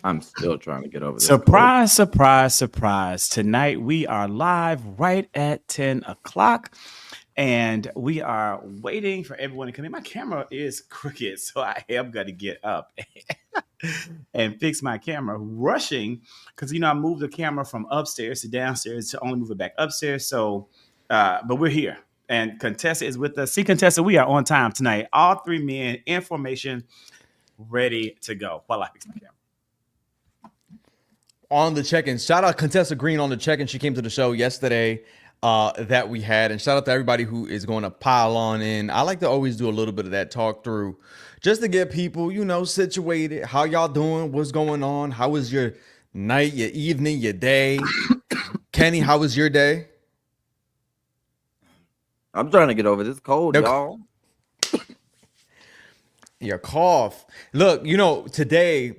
I'm still trying to get over this cold. Surprise, surprise, surprise. Tonight we are live right at 10 o'clock and we are waiting for everyone to come in. My camera is crooked, so I am going to get up and fix my camera. Rushing because, I moved the camera from upstairs to downstairs to only move it back upstairs. So, but we're here. And Contessa is with us. See, Contessa, we are on time tonight. All three men in formation, ready to go. While I fix my camera. On the check-in, shout out Contessa Green on the check-in. She came to the show yesterday that we had, and shout out to everybody who is going to pile on in. I like to always do a little bit of that talk through just to get people, situated. How y'all doing? What's going on? How was your night, your evening, your day? Kenny, how was your day? I'm trying to get over this cold, y'all. Your cough. Look, today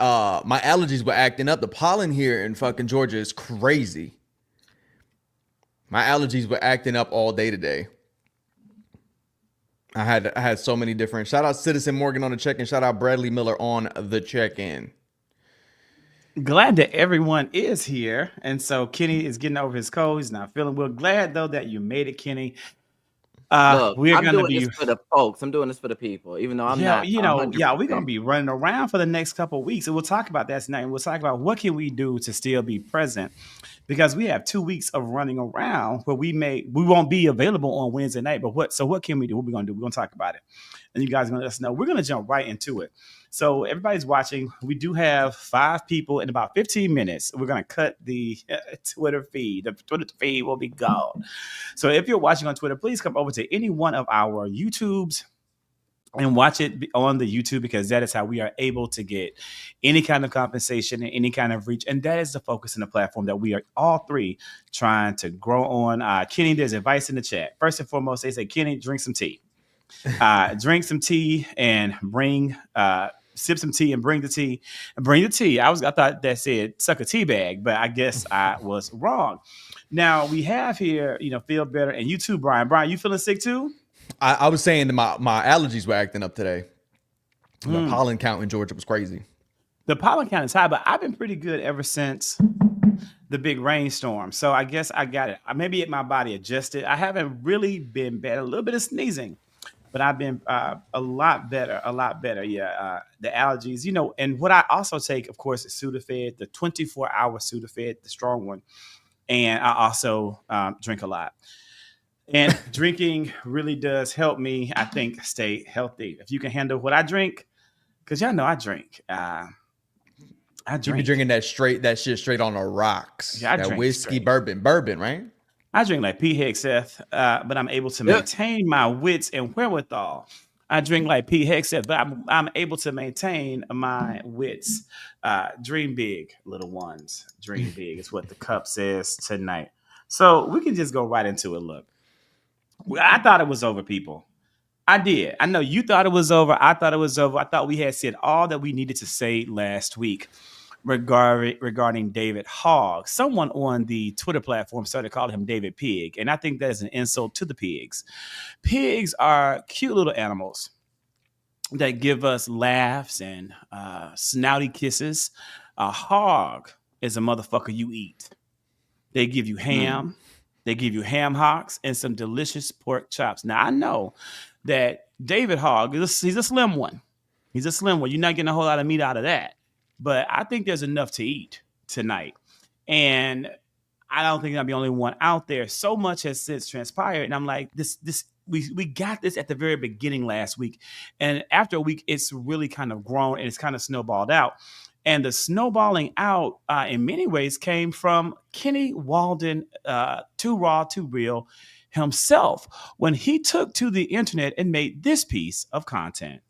my allergies were acting up. The pollen here in fucking Georgia is crazy. My allergies were acting up all day today. I had so many different. Shout out Citizen Morgan on the check-in. Shout out Bradley Miller on the check-in. Glad that everyone is here. And so Kenny is getting over his cold. He's not feeling well. Glad though that you made it, Kenny. Look, I'm doing this for the folks. I'm doing this for the people, even though I'm not. We're gonna be running around for the next couple of weeks, and we'll talk about that tonight. And we'll talk about what can we do to still be present, because we have 2 weeks of running around where we won't be available on Wednesday night. But what can we do? What are we gonna do? We're gonna talk about it, and you guys are gonna let us know. We're gonna jump right into it. So everybody's watching. We do have 5 people in about 15 minutes. We're going to cut the Twitter feed. The Twitter feed will be gone. So if you're watching on Twitter, please come over to any one of our YouTubes and watch it on the YouTube, because that is how we are able to get any kind of compensation and any kind of reach. And that is the focus in the platform that we are all three trying to grow on. Kenny, there's advice in the chat. First and foremost, they say, Kenny, drink some tea. Drink some tea and bring sip some tea and bring the tea. I thought that said suck a tea bag, but I guess I was wrong. Now we have here, feel better, and you too, Brian. Brian, you feeling sick too? I was saying that my allergies were acting up today. The pollen count in Georgia was crazy. The pollen count is high, but I've been pretty good ever since the big rainstorm. So I guess I got it. Maybe my body adjusted. I haven't really been bad. A little bit of sneezing, but I've been a lot better. Yeah. The allergies, and what I also take, of course, is Sudafed, the 24-hour Sudafed, the strong one. And I also drink a lot. And drinking really does help me, I think, stay healthy. If you can handle what I drink, because y'all know I drink. You be drinking that shit straight on the rocks. Yeah, that whiskey, bourbon, right? I drink like P. Hexeth, but I'm able to maintain my wits and wherewithal. I drink like P. Hexeth, but I'm able to maintain my wits. Dream big, little ones. Dream big is what the cup says tonight. So we can just go right into it. Look, I thought it was over, people. I did. I know you thought it was over. I thought it was over. I thought we had said all that we needed to say last week regarding David Hogg. Someone on the Twitter platform started calling him David Pig, and I think that is an insult to the pigs. Pigs are cute little animals that give us laughs and snouty kisses. A hog is a motherfucker you eat. They give you ham. They give you ham hocks and some delicious pork chops. Now, I know that David Hogg, he's a slim one. He's a slim one. You're not getting a whole lot of meat out of that. But I think there's enough to eat tonight. And I don't think I'm the only one out there. So much has since transpired. And I'm like, we got this at the very beginning last week. And after a week, it's really kind of grown and it's kind of snowballed out. And the snowballing out in many ways came from Kenny Walden, Too Raw, Too Real himself, when he took to the internet and made this piece of content.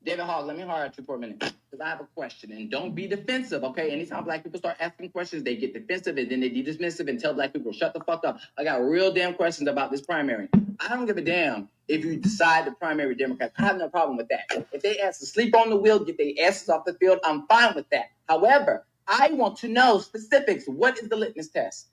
David Hogg, let me hire at you for a minute, because I have a question, and don't be defensive, okay? Anytime black people start asking questions, they get defensive, and then they be dismissive and tell black people, shut the fuck up. I got real damn questions about this primary. I don't give a damn if you decide the primary Democrat. I have no problem with that. If they ask to sleep on the wheel, get their asses off the field, I'm fine with that. However, I want to know specifics. What is the litmus test?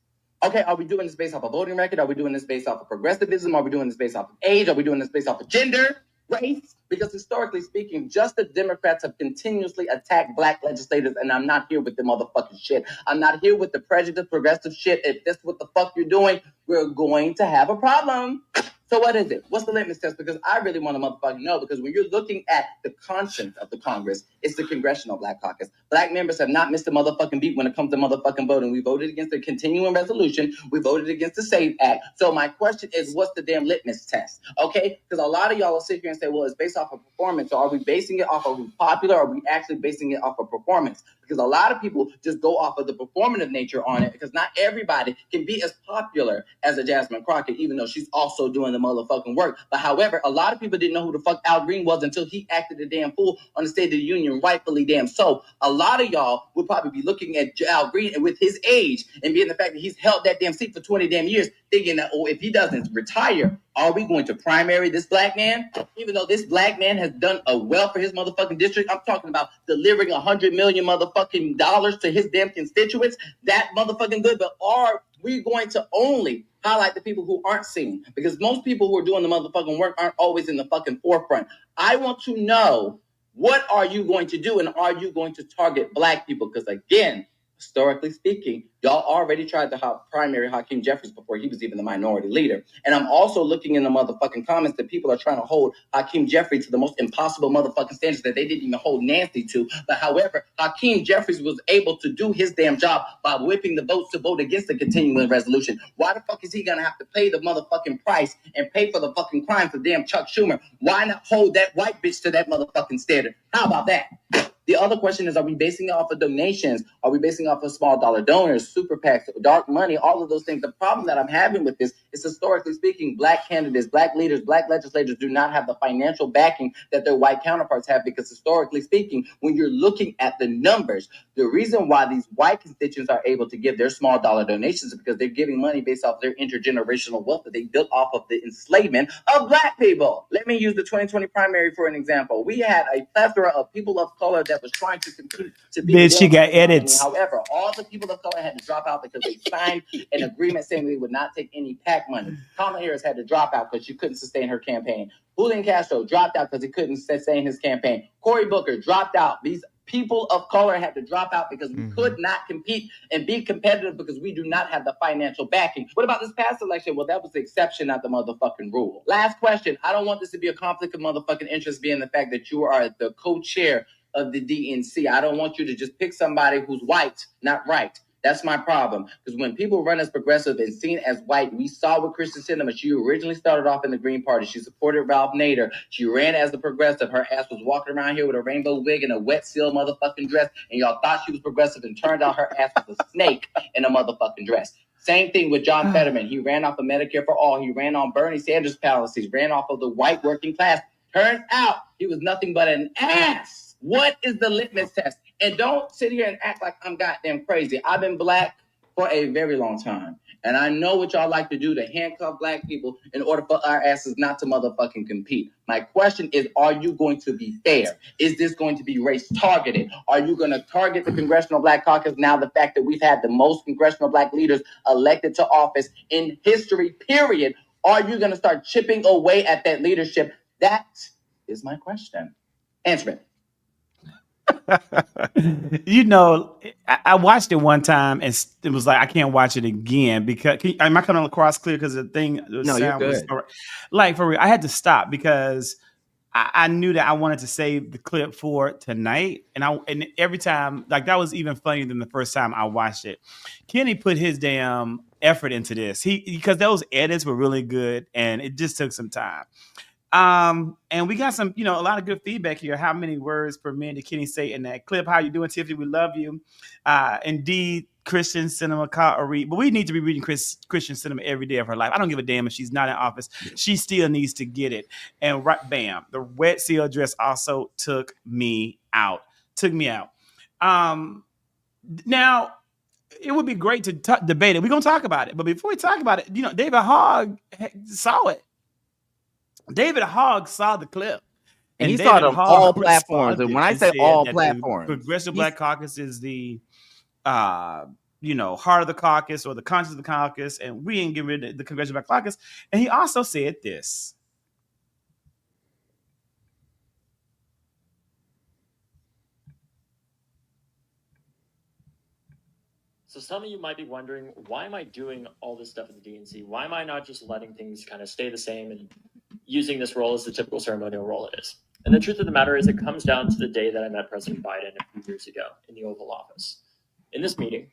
Okay, are we doing this based off a voting record? Are we doing this based off of progressivism? Are we doing this based off of age? Are we doing this based off of gender? Race, because historically speaking, just the Democrats have continuously attacked black legislators, and I'm not here with the motherfucking shit. I'm not here with the prejudice, progressive shit. If that's what the fuck you're doing, we're going to have a problem. So what is it? What's the litmus test? Because I really want to motherfucking know, because when you're looking at the conscience of the Congress, it's the Congressional Black Caucus. Black members have not missed a motherfucking beat when it comes to motherfucking voting. We voted against the continuing resolution. We voted against the SAVE Act. So my question is, what's the damn litmus test? Okay? Because a lot of y'all will sit here and say, well, it's based off of performance. So are we basing it off of who's popular, or are we actually basing it off of performance? Because a lot of people just go off of the performative nature on it, because not everybody can be as popular as a Jasmine Crockett, even though she's also doing the motherfucking work. But however, a lot of people didn't know who the fuck Al Green was until he acted a damn fool on the State of the Union, rightfully damn so. A lot of y'all would probably be looking at Al Green, and with his age and being the fact that he's held that damn seat for 20 damn years, thinking that, oh, if he doesn't retire, are we going to primary this black man? Even though this black man has done well for his motherfucking district, I'm talking about delivering $100 million motherfucking dollars to his damn constituents. That motherfucking good. But are we going to only highlight the people who aren't seen? Because most people who are doing the motherfucking work aren't always in the fucking forefront. I want to know, what are you going to do, and are you going to target black people? Because again, historically speaking, y'all already tried to primary Hakeem Jeffries before he was even the minority leader. And I'm also looking in the motherfucking comments that people are trying to hold Hakeem Jeffries to the most impossible motherfucking standards that they didn't even hold Nancy to. But however, Hakeem Jeffries was able to do his damn job by whipping the votes to vote against the continuing resolution. Why the fuck is he gonna have to pay the motherfucking price and pay for the fucking crime for damn Chuck Schumer? Why not hold that white bitch to that motherfucking standard? How about that? The other question is, are we basing it off of donations? Are we basing it off of small dollar donors, super PACs, dark money, all of those things? The problem that I'm having with this is, historically speaking, black candidates, black leaders, black legislators do not have the financial backing that their white counterparts have, because historically speaking, when you're looking at the numbers, the reason why these white constituents are able to give their small dollar donations is because they're giving money based off their intergenerational wealth that they built off of the enslavement of black people. Let me use the 2020 primary for an example. We had a plethora of people of color that was trying to compete to be. Bitch, she got edits. However, all the people of color had to drop out because they signed an agreement saying they would not take any PAC money. Kamala Harris had to drop out because she couldn't sustain her campaign. Julian Castro dropped out because he couldn't sustain his campaign. Cory Booker dropped out. These people of color had to drop out because we could not compete and be competitive because we do not have the financial backing. What about this past election? Well, that was the exception, not the motherfucking rule. Last question. I don't want this to be a conflict of motherfucking interest, being the fact that you are the co-chair of the DNC. I don't want you to just pick somebody who's white, not right. That's my problem. Because when people run as progressive and seen as white, we saw with Kristen Sinema. She originally started off in the Green Party. She supported Ralph Nader. She ran as a progressive. Her ass was walking around here with a rainbow wig and a wet seal motherfucking dress. And y'all thought she was progressive, and turned out her ass was a snake in a motherfucking dress. Same thing with John Fetterman. He ran off of Medicare for All. He ran on Bernie Sanders' policies, ran off of the white working class. Turns out he was nothing but an ass. What is the litmus test? And don't sit here and act like I'm goddamn crazy. I've been black for a very long time. And I know what y'all like to do to handcuff black people in order for our asses not to motherfucking compete. My question is, are you going to be fair? Is this going to be race targeted? Are you going to target the Congressional Black Caucus now, the fact that we've had the most congressional black leaders elected to office in history, period? Are you going to start chipping away at that leadership? That is my question. Answer it. You know, I watched it one time and it was like, I can't watch it again because am I coming across clear? Because the thing, no, you're good. Like for real, I had to stop because I knew that I wanted to save the clip for tonight, and every time, like, that was even funnier than the first time I watched it. Kenny put his damn effort into this. Because those edits were really good, and it just took some time. And we got some, a lot of good feedback here. How many words per minute did Kenny say in that clip? How you doing, Tiffany? We love you. Indeed, Christian Cinema read, but we need to be reading Christian Cinema every day of her life. I don't give a damn if she's not in office. She still needs to get it. And bam, the wet seal dress also took me out. Now, it would be great to debate it. We're going to talk about it. But before we talk about it, David Hogg saw it. David Hogg saw the clip. And he saw it on all platforms. And when I say all platforms, the Progressive Black Caucus is the heart of the caucus, or the conscience of the caucus, and we ain't getting rid of the Congressional Black Caucus. And he also said this. So some of you might be wondering, why am I doing all this stuff at the DNC? Why am I not just letting things kind of stay the same and using this role as the typical ceremonial role it is? And the truth of the matter is, it comes down to the day that I met President Biden a few years ago in the Oval Office. In this meeting,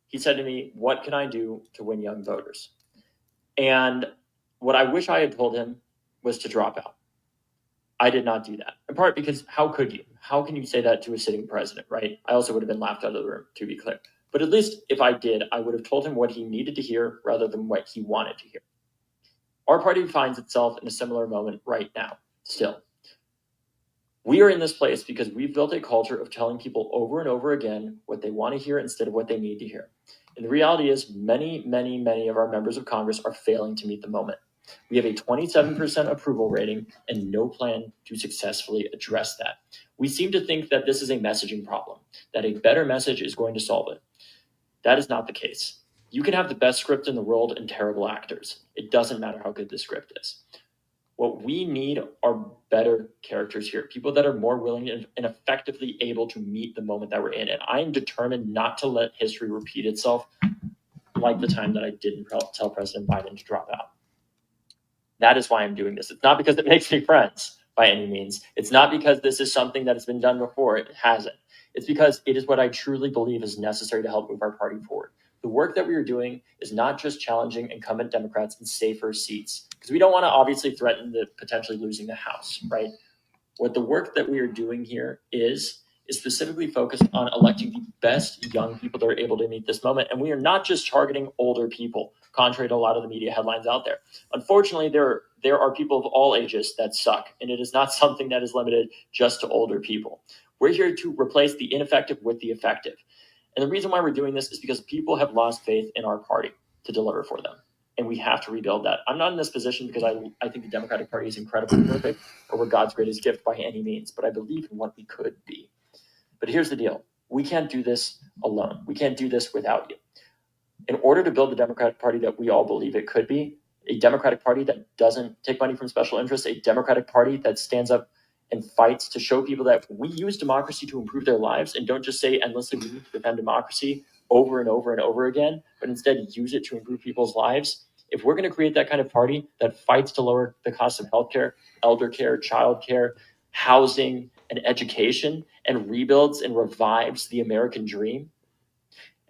he said to me, what can I do to win young voters? And what I wish I had told him was to drop out. I did not do that, in part because how could you? How can you say that to a sitting president, right? I also would have been laughed out of the room, to be clear. But at least if I did, I would have told him what he needed to hear rather than what he wanted to hear. Our party finds itself in a similar moment right now, still. We are in this place because we've built a culture of telling people over and over again what they want to hear instead of what they need to hear. And the reality is many of our members of Congress are failing to meet the moment. We have a 27% approval rating and no plan to successfully address that. We seem to think that this is a messaging problem, that a better message is going to solve it. That is not the case. You can have the best script in the world and terrible actors. It doesn't matter how good the script is. What we need are better characters here, people that are more willing and effectively able to meet the moment that we're in. And I am determined not to let history repeat itself like the time that I didn't tell President Biden to drop out. That is why I'm doing this. It's not because it makes me friends by any means. It's not because this is something that has been done before. It hasn't. It's because it is what I truly believe is necessary to help move our party forward. The work that we are doing is not just challenging incumbent Democrats in safer seats, because we don't want to obviously threaten the potentially losing the House, right? What the work that we are doing here is specifically focused on electing the best young people that are able to meet this moment. And we are not just targeting older people, contrary to a lot of the media headlines out there. Unfortunately, there are people of all ages that suck, and it is not something that is limited just to older people. We're here to replace the ineffective with the effective. And the reason why we're doing this is because people have lost faith in our party to deliver for them. And we have to rebuild that. I'm not in this position because I think the Democratic Party is incredibly perfect or we're God's greatest gift by any means, but I believe in what we could be. But here's the deal. We can't do this alone. We can't do this without you. In order to build the Democratic Party that we all believe it could be, a Democratic Party that doesn't take money from special interests, a Democratic Party that stands up and fights to show people that we use democracy to improve their lives and don't just say endlessly we need to defend democracy over and over and over again, but instead use it to improve people's lives. If we're going to create that kind of party that fights to lower the cost of healthcare, elder care, childcare, housing, and education, and rebuilds and revives the American dream,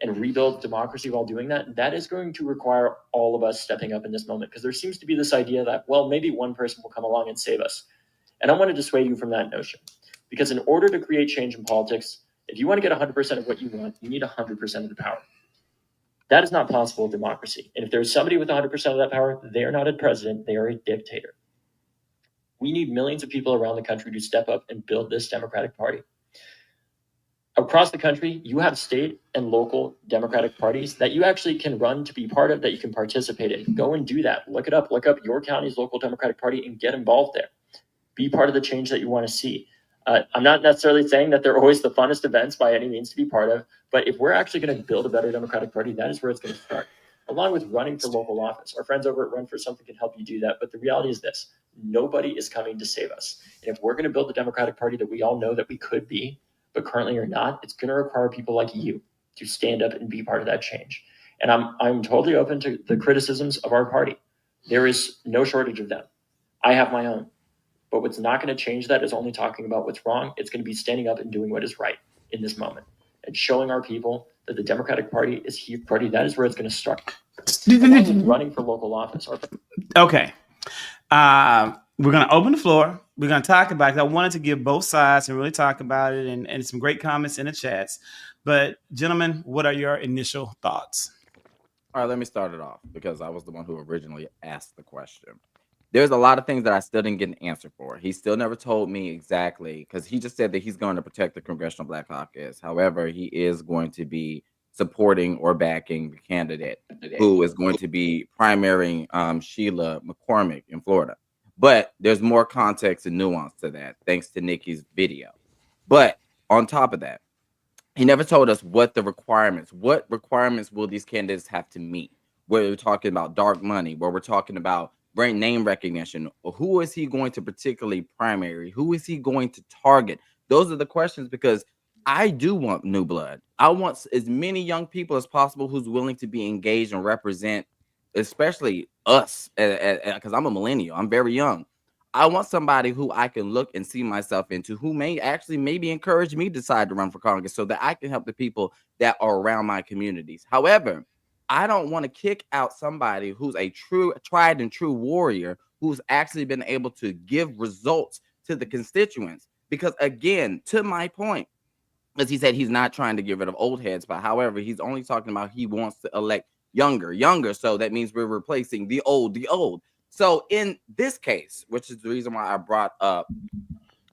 and rebuild democracy while doing that, that is going to require all of us stepping up in this moment, because there seems to be this idea that, well, maybe one person will come along and save us. And I want to dissuade you from that notion, because in order to create change in politics, if you want to get 100% of what you want, you need 100% of the power. That is not possible in democracy. And if there's somebody with 100% of that power, they are not a president, they are a dictator. We need millions of people around the country to step up and build this Democratic Party. Across the country, you have state and local Democratic parties that you actually can run to be part of, that you can participate in. Go and do that. Look it up. Look up your county's local Democratic Party and get involved there. Be part of the change that you want to see. I'm not necessarily saying that they're always the funnest events by any means to be part of, but if we're actually going to build a better Democratic Party, that is where it's going to start, along with running for local office. Our friends over at Run for Something can help you do that, but the reality is this: nobody is coming to save us. And if we're going to build the Democratic Party that we all know that we could be, but currently are not, it's going to require people like you to stand up and be part of that change. And I'm totally open to the criticisms of our party. There is no shortage of them. I have my own. But what's not going to change that is only talking about what's wrong. It's going to be standing up and doing what is right in this moment and showing our people that the Democratic Party is here. Party, that is where it's going to start. Running for local office. Okay. We're going to open the floor. We're going to talk about it. I wanted to give both sides and really talk about it, and some great comments in the chats. But gentlemen, what are your initial thoughts? All right, let me start it off because I was the one who originally asked the question. There's a lot of things that I still didn't get an answer for. He still never told me exactly, because he just said that he's going to protect the Congressional Black Caucus. However, he is going to be supporting or backing the candidate who is going to be primarying Sheila McCormick in Florida. But there's more context and nuance to that, thanks to Nikki's video. But on top of that, he never told us what requirements will these candidates have to meet? Where we're talking about dark money, where we're talking about brand name recognition, or who is he going to particularly primary? Who is he going to target? Those are the questions, because I do want new blood. I want as many young people as possible who's willing to be engaged and represent, especially us, because I'm a millennial. I'm very young. I want somebody who I can look and see myself into, who may actually maybe encourage me to decide to run for Congress so that I can help the people that are around my communities. However, I don't want to kick out somebody who's a true, tried and true warrior who's actually been able to give results to the constituents. Because again, to my point, as he said, he's not trying to get rid of old heads, but however, he's only talking about he wants to elect younger. So that means we're replacing the old. So in this case, which is the reason why I brought up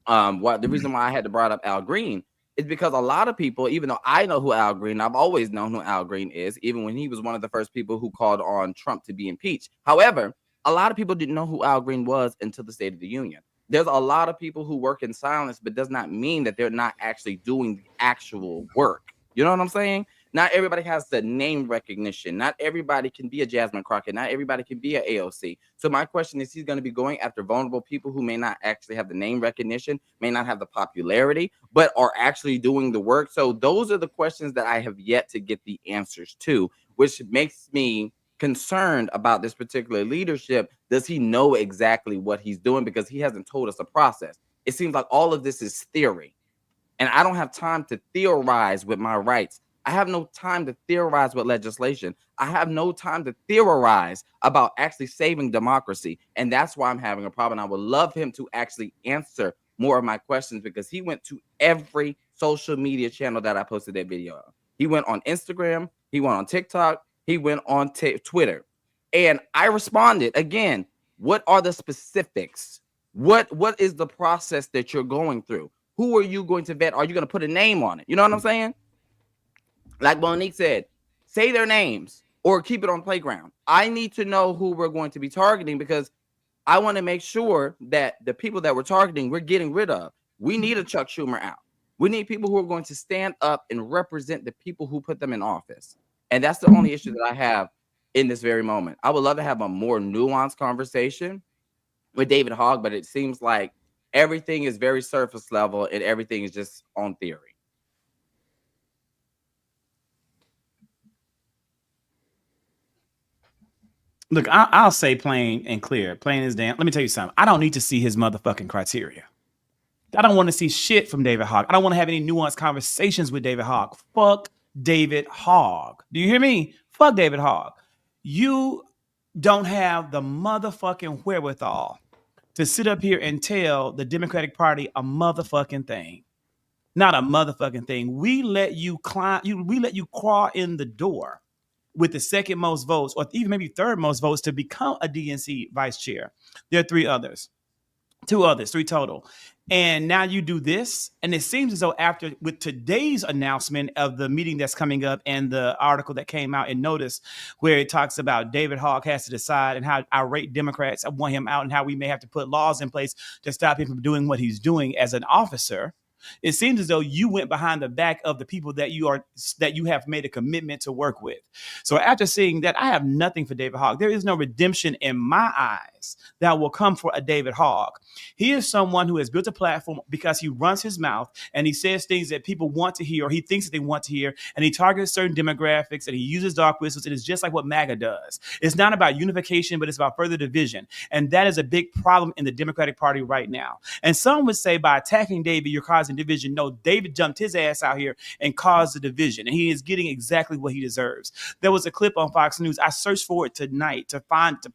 the reason why I had to brought up Al Green is because a lot of people, even though I know who Al Green, I've always known who Al Green is, even when he was one of the first people who called on Trump to be impeached. However, a lot of people didn't know who Al Green was until the State of the Union. There's a lot of people who work in silence, but does not mean that they're not actually doing the actual work. You know what I'm saying? Not everybody has the name recognition. Not everybody can be a Jasmine Crockett. Not everybody can be an AOC. So my question is, he's going to be going after vulnerable people who may not actually have the name recognition, may not have the popularity, but are actually doing the work. So those are the questions that I have yet to get the answers to, which makes me concerned about this particular leadership. Does he know exactly what he's doing? Because he hasn't told us a process. It seems like all of this is theory. And I don't have time to theorize with my rights. I have no time to theorize with legislation. I have no time to theorize about actually saving democracy. And that's why I'm having a problem. I would love him to actually answer more of my questions because he went to every social media channel that I posted that video on. He went on Instagram, he went on TikTok, he went on Twitter. And I responded again, what are the specifics? What is the process that you're going through? Who are you going to vet? Are you going to put a name on it? You know what I'm saying? Like Monique said, say their names or keep it on playground. I need to know who we're going to be targeting because I want to make sure that the people that we're targeting, we're getting rid of. We need a Chuck Schumer out. We need people who are going to stand up and represent the people who put them in office. And that's the only issue that I have in this very moment. I would love to have a more nuanced conversation with David Hogg, but it seems like everything is very surface level and everything is just on theory. Look, I'll say plain and clear, plain as damn. Let me tell you something. I don't need to see his motherfucking criteria. I don't want to see shit from David Hogg. I don't want to have any nuanced conversations with David Hogg. Fuck David Hogg. Do you hear me? Fuck David Hogg. You don't have the motherfucking wherewithal to sit up here and tell the Democratic Party a motherfucking thing. Not a motherfucking thing. We let you crawl in the door with the second most votes, or even maybe third most votes, to become a DNC vice chair. There are three others. Three total. And now you do this. And it seems as though with today's announcement of the meeting that's coming up and the article that came out in Notice, where it talks about David Hogg has to decide and how irate Democrats want him out and how we may have to put laws in place to stop him from doing what he's doing as an officer. It seems as though you went behind the back of the people that you have made a commitment to work with. So after seeing that, I have nothing for David Hogg. There is no redemption in my eyes that will come for a David Hogg. He is someone who has built a platform because he runs his mouth and he says things that people want to hear or he thinks that they want to hear, and he targets certain demographics and he uses dog whistles. It is just like what MAGA does. It's not about unification, but it's about further division. And that is a big problem in the Democratic Party right now. And some would say by attacking David, you're causing division. No, David jumped his ass out here and caused the division, and he is getting exactly what he deserves. There was a clip on Fox News. I searched for it tonight to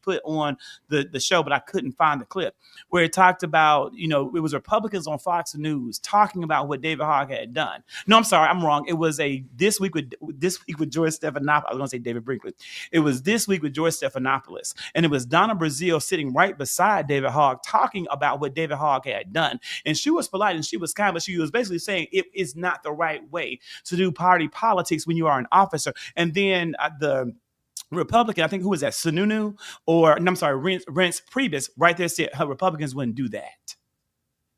put on the show, but I couldn't find the clip where it talked about, it was Republicans on Fox News talking about what David Hogg had done. No, I'm sorry, I'm wrong. It was this week with George Stephanopoulos. I was going to say David Brinkley. It was This Week with George Stephanopoulos, and it was Donna Brazile sitting right beside David Hogg talking about what David Hogg had done. And she was polite and she was kind, but she was basically saying it is not the right way to do party politics when you are an officer. And then the Republican, I think, who was that, Sununu, Reince Priebus, right there said Republicans wouldn't do that.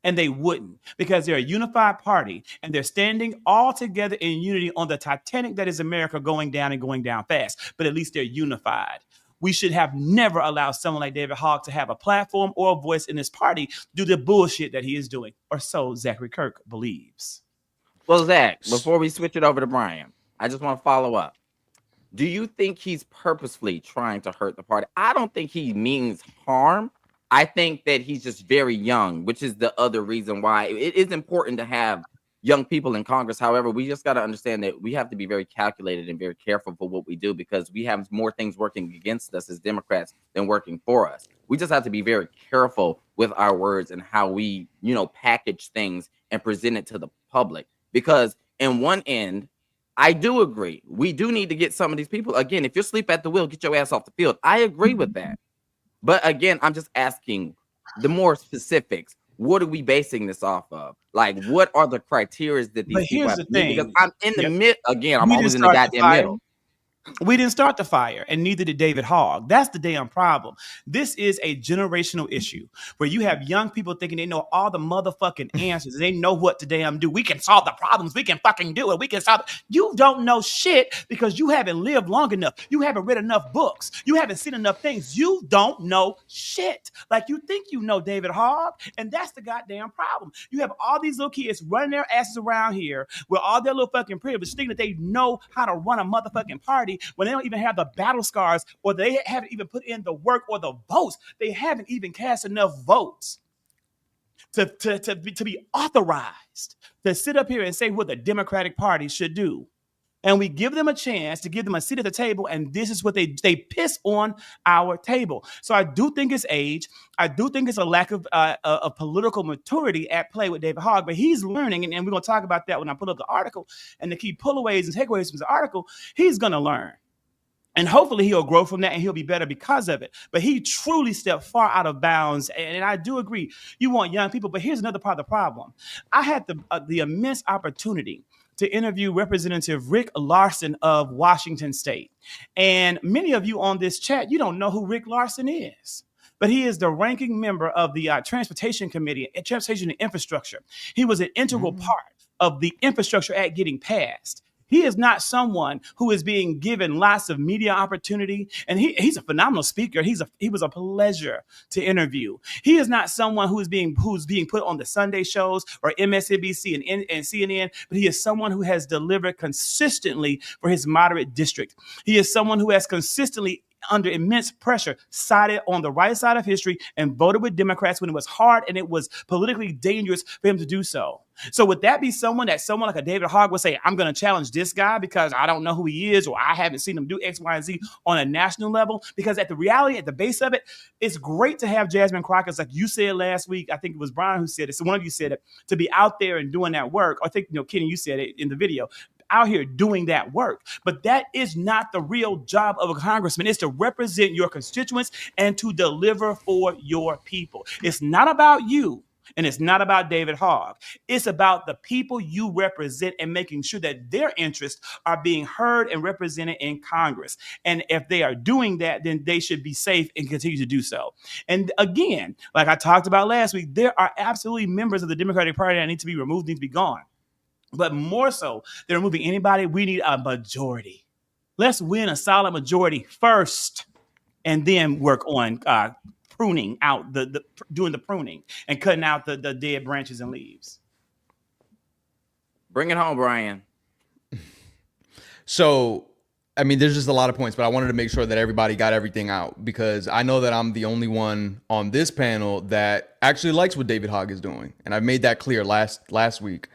And they wouldn't, because they're a unified party and they're standing all together in unity on the Titanic that is America, going down and going down fast. But at least they're unified. We should have never allowed someone like David Hogg to have a platform or a voice in this party do the bullshit that he is doing, or so Zachary Kirk believes. Well, Zach, before we switch it over to Brian, I just want to follow up. Do you think he's purposefully trying to hurt the party? I don't think he means harm. I think that he's just very young, which is the other reason why it is important to have young people in Congress. However, we just got to understand that we have to be very calculated and very careful for what we do because we have more things working against us as Democrats than working for us. We just have to be very careful with our words and how we, package things and present it to the public. Because in one end, I do agree. We do need to get some of these people. Again, if you're asleep at the wheel, get your ass off the field. I agree with that. But again, I'm just asking the more specifics. What are we basing this off of? Like, what are the criteria that these But people here's have the to meet? Because thing. I'm in the mid. Again, I'm We always didn't in the start the goddamn fire. middle. We didn't start the fire, and neither did David Hogg. That's the damn problem. This is a generational issue where you have young people thinking they know all the motherfucking answers. They know what to damn do. We can solve the problems. We can fucking do it. We can solve it. You don't know shit because you haven't lived long enough. You haven't read enough books. You haven't seen enough things. You don't know shit. Like you think you know David Hogg, and that's the goddamn problem. You have all these little kids running their asses around here with all their little fucking privilege, thinking that they know how to run a motherfucking party when they don't even have the battle scars or they haven't even put in the work or the votes. They haven't even cast enough votes to be authorized to sit up here and say what the Democratic Party should do. And we give them a chance to give them a seat at the table, and this is what they piss on our table. So I do think it's age. I do think it's a lack of political maturity at play with David Hogg, but he's learning, and we're going to talk about that when I put up the article, and the key pullaways and takeaways from the article, he's going to learn. And hopefully he'll grow from that and he'll be better because of it. But he truly stepped far out of bounds. And I do agree, you want young people, but here's another part of the problem. I had the immense opportunity to interview Representative Rick Larson of Washington State. And many of you on this chat, you don't know who Rick Larson is. But he is the ranking member of the Transportation Committee, Transportation and Infrastructure. He was an integral part of the Infrastructure Act getting passed. He is not someone who is being given lots of media opportunity, and he's a phenomenal speaker. He was a pleasure to interview. He is not someone who's being put on the Sunday shows or MSNBC and CNN, but he is someone who has delivered consistently for his moderate district. He is someone who has consistently, under immense pressure, sided on the right side of history and voted with Democrats when it was hard and it was politically dangerous for him to do so. So would that be someone like a David Hogg would say, I'm going to challenge this guy because I don't know who he is or I haven't seen him do X, Y, and Z on a national level? Because at the base of it, it's great to have Jasmine Crockett, like you said last week. I think it was Brian who said it. So one of you said it, to be out there and doing that work. I think, Kenny, you said it in the video. Out here doing that work. But that is not the real job of a congressman. It's to represent your constituents and to deliver for your people. It's not about you. And it's not about David Hogg. It's about the people you represent and making sure that their interests are being heard and represented in Congress. And if they are doing that, then they should be safe and continue to do so. And again, like I talked about last week, there are absolutely members of the Democratic Party that need to be removed, need to be gone. But more so than removing anybody, we need a majority. Let's win a solid majority first, and then work on pruning out doing the pruning and cutting out the dead branches and leaves. Bring it home, Brian. So, I mean, there's just a lot of points, but I wanted to make sure that everybody got everything out because I know that I'm the only one on this panel that actually likes what David Hogg is doing. And I've made that clear last week.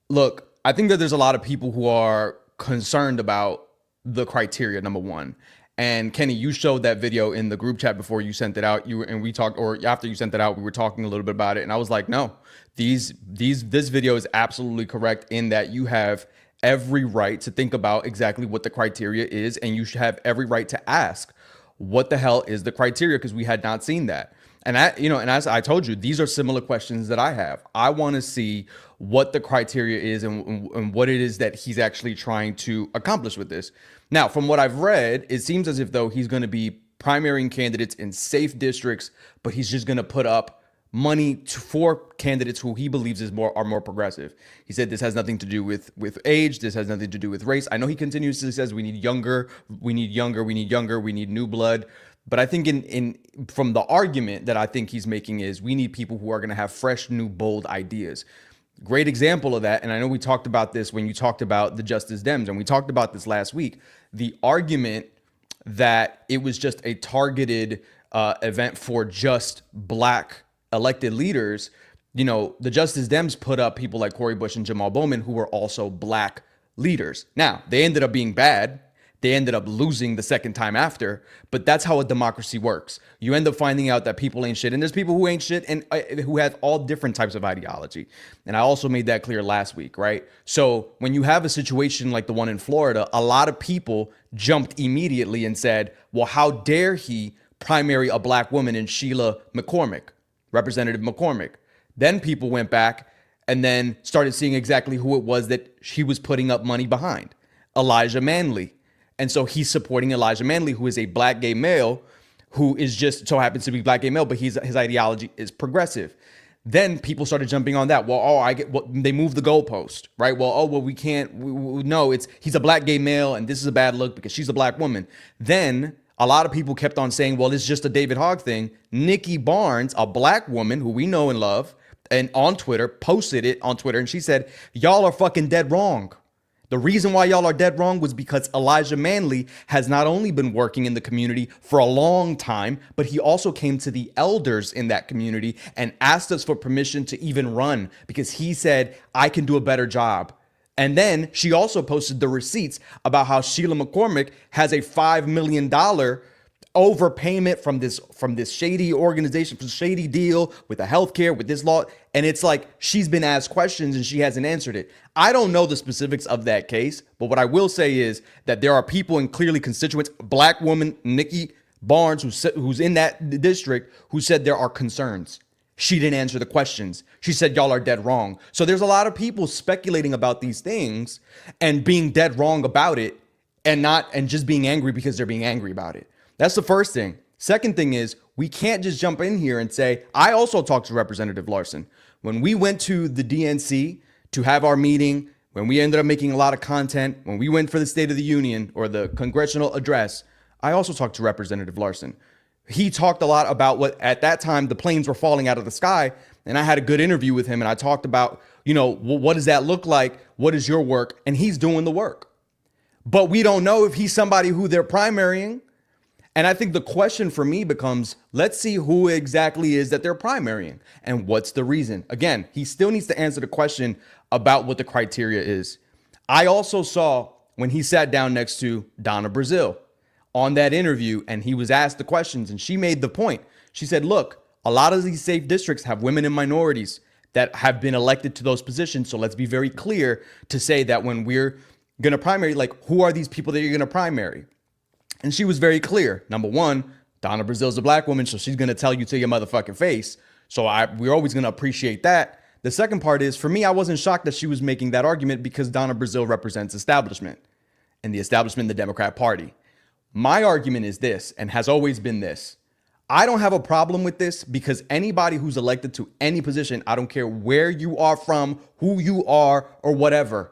Look, I think that there's a lot of people who are concerned about the criteria, number one. And Kenny, you showed that video in the group chat before you sent it out. After you sent it out, we were talking a little bit about it. And I was like, no, this video is absolutely correct in that you have every right to think about exactly what the criteria is. And you should have every right to ask, what the hell is the criteria? Because we had not seen that. And and as I told you, these are similar questions that I have. I want to see what the criteria is and what it is that he's actually trying to accomplish with this. Now, from what I've read, it seems as if though he's going to be primarying candidates in safe districts, but he's just going to put up money for candidates who he believes are more progressive. He said this has nothing to do with age. This has nothing to do with race. I know he continuously says we need younger, we need new blood. But I think from the argument that I think he's making is we need people who are going to have fresh, new, bold ideas. Great example of that. And I know we talked about this when you talked about the Justice Dems, and we talked about this last week. The argument that it was just a targeted event for just black elected leaders. You know, the Justice Dems put up people like Cori Bush and Jamal Bowman, who were also black leaders. Now, they ended up being bad. They ended up losing the second time after, but that's how a democracy works. You end up finding out that people ain't shit, and there's people who ain't shit and who have all different types of ideology. And I also made that clear last week, right? So when you have a situation like the one in Florida, a lot of people jumped immediately and said, well, how dare he primary a black woman in Sheila McCormick, Representative McCormick? Then people went back and then started seeing exactly who it was that he was putting up money behind, Elijah Manley. And so he's supporting Elijah Manley, who is a black gay male, who is just so happens to be black gay male, but his ideology is progressive. Then people started jumping on that. Well, they moved the goalpost, right? Well, we can't. No, he's a black gay male, and this is a bad look because she's a black woman. Then a lot of people kept on saying, well, it's just a David Hogg thing. Nikki Barnes, a black woman who we know and love, and on Twitter, posted it on Twitter, and she said, y'all are fucking dead wrong. The reason why y'all are dead wrong was because Elijah Manley has not only been working in the community for a long time, but he also came to the elders in that community and asked us for permission to even run because he said, I can do a better job. And then she also posted the receipts about how Sheila McCormick has a $5 million overpayment from this shady organization, from shady deal with the healthcare, with this law. And it's like she's been asked questions and she hasn't answered it. I don't know the specifics of that case, but what I will say is that there are people and clearly constituents, black woman Nikki Barnes, who's in that district, who said there are concerns. She didn't answer the questions. She said, y'all are dead wrong. So there's a lot of people speculating about these things and being dead wrong about it and just being angry because they're being angry about it. That's the first thing. Second thing is we can't just jump in here and say, I also talked to Representative Larson. When we went to the DNC to have our meeting, when we ended up making a lot of content, when we went for the State of the Union or the congressional address, I also talked to Representative Larson. He talked a lot about what at that time the planes were falling out of the sky. And I had a good interview with him and I talked about, what does that look like? What is your work? And he's doing the work. But we don't know if he's somebody who they're primarying. And I think the question for me becomes, let's see who exactly is that they're primarying and what's the reason. Again, he still needs to answer the question about what the criteria is. I also saw when he sat down next to Donna Brazile on that interview and he was asked the questions and she made the point. She said, look, a lot of these safe districts have women and minorities that have been elected to those positions. So let's be very clear to say that when we're going to primary, like who are these people that you're going to primary? And she was very clear. Number one, Donna Brazile's a black woman, so she's going to tell you to your motherfucking face. So we're always going to appreciate that. The second part is, for me, I wasn't shocked that she was making that argument because Donna Brazile represents establishment and the establishment in the Democrat Party. My argument is this, and has always been this. I don't have a problem with this because anybody who's elected to any position, I don't care where you are from, who you are, or whatever,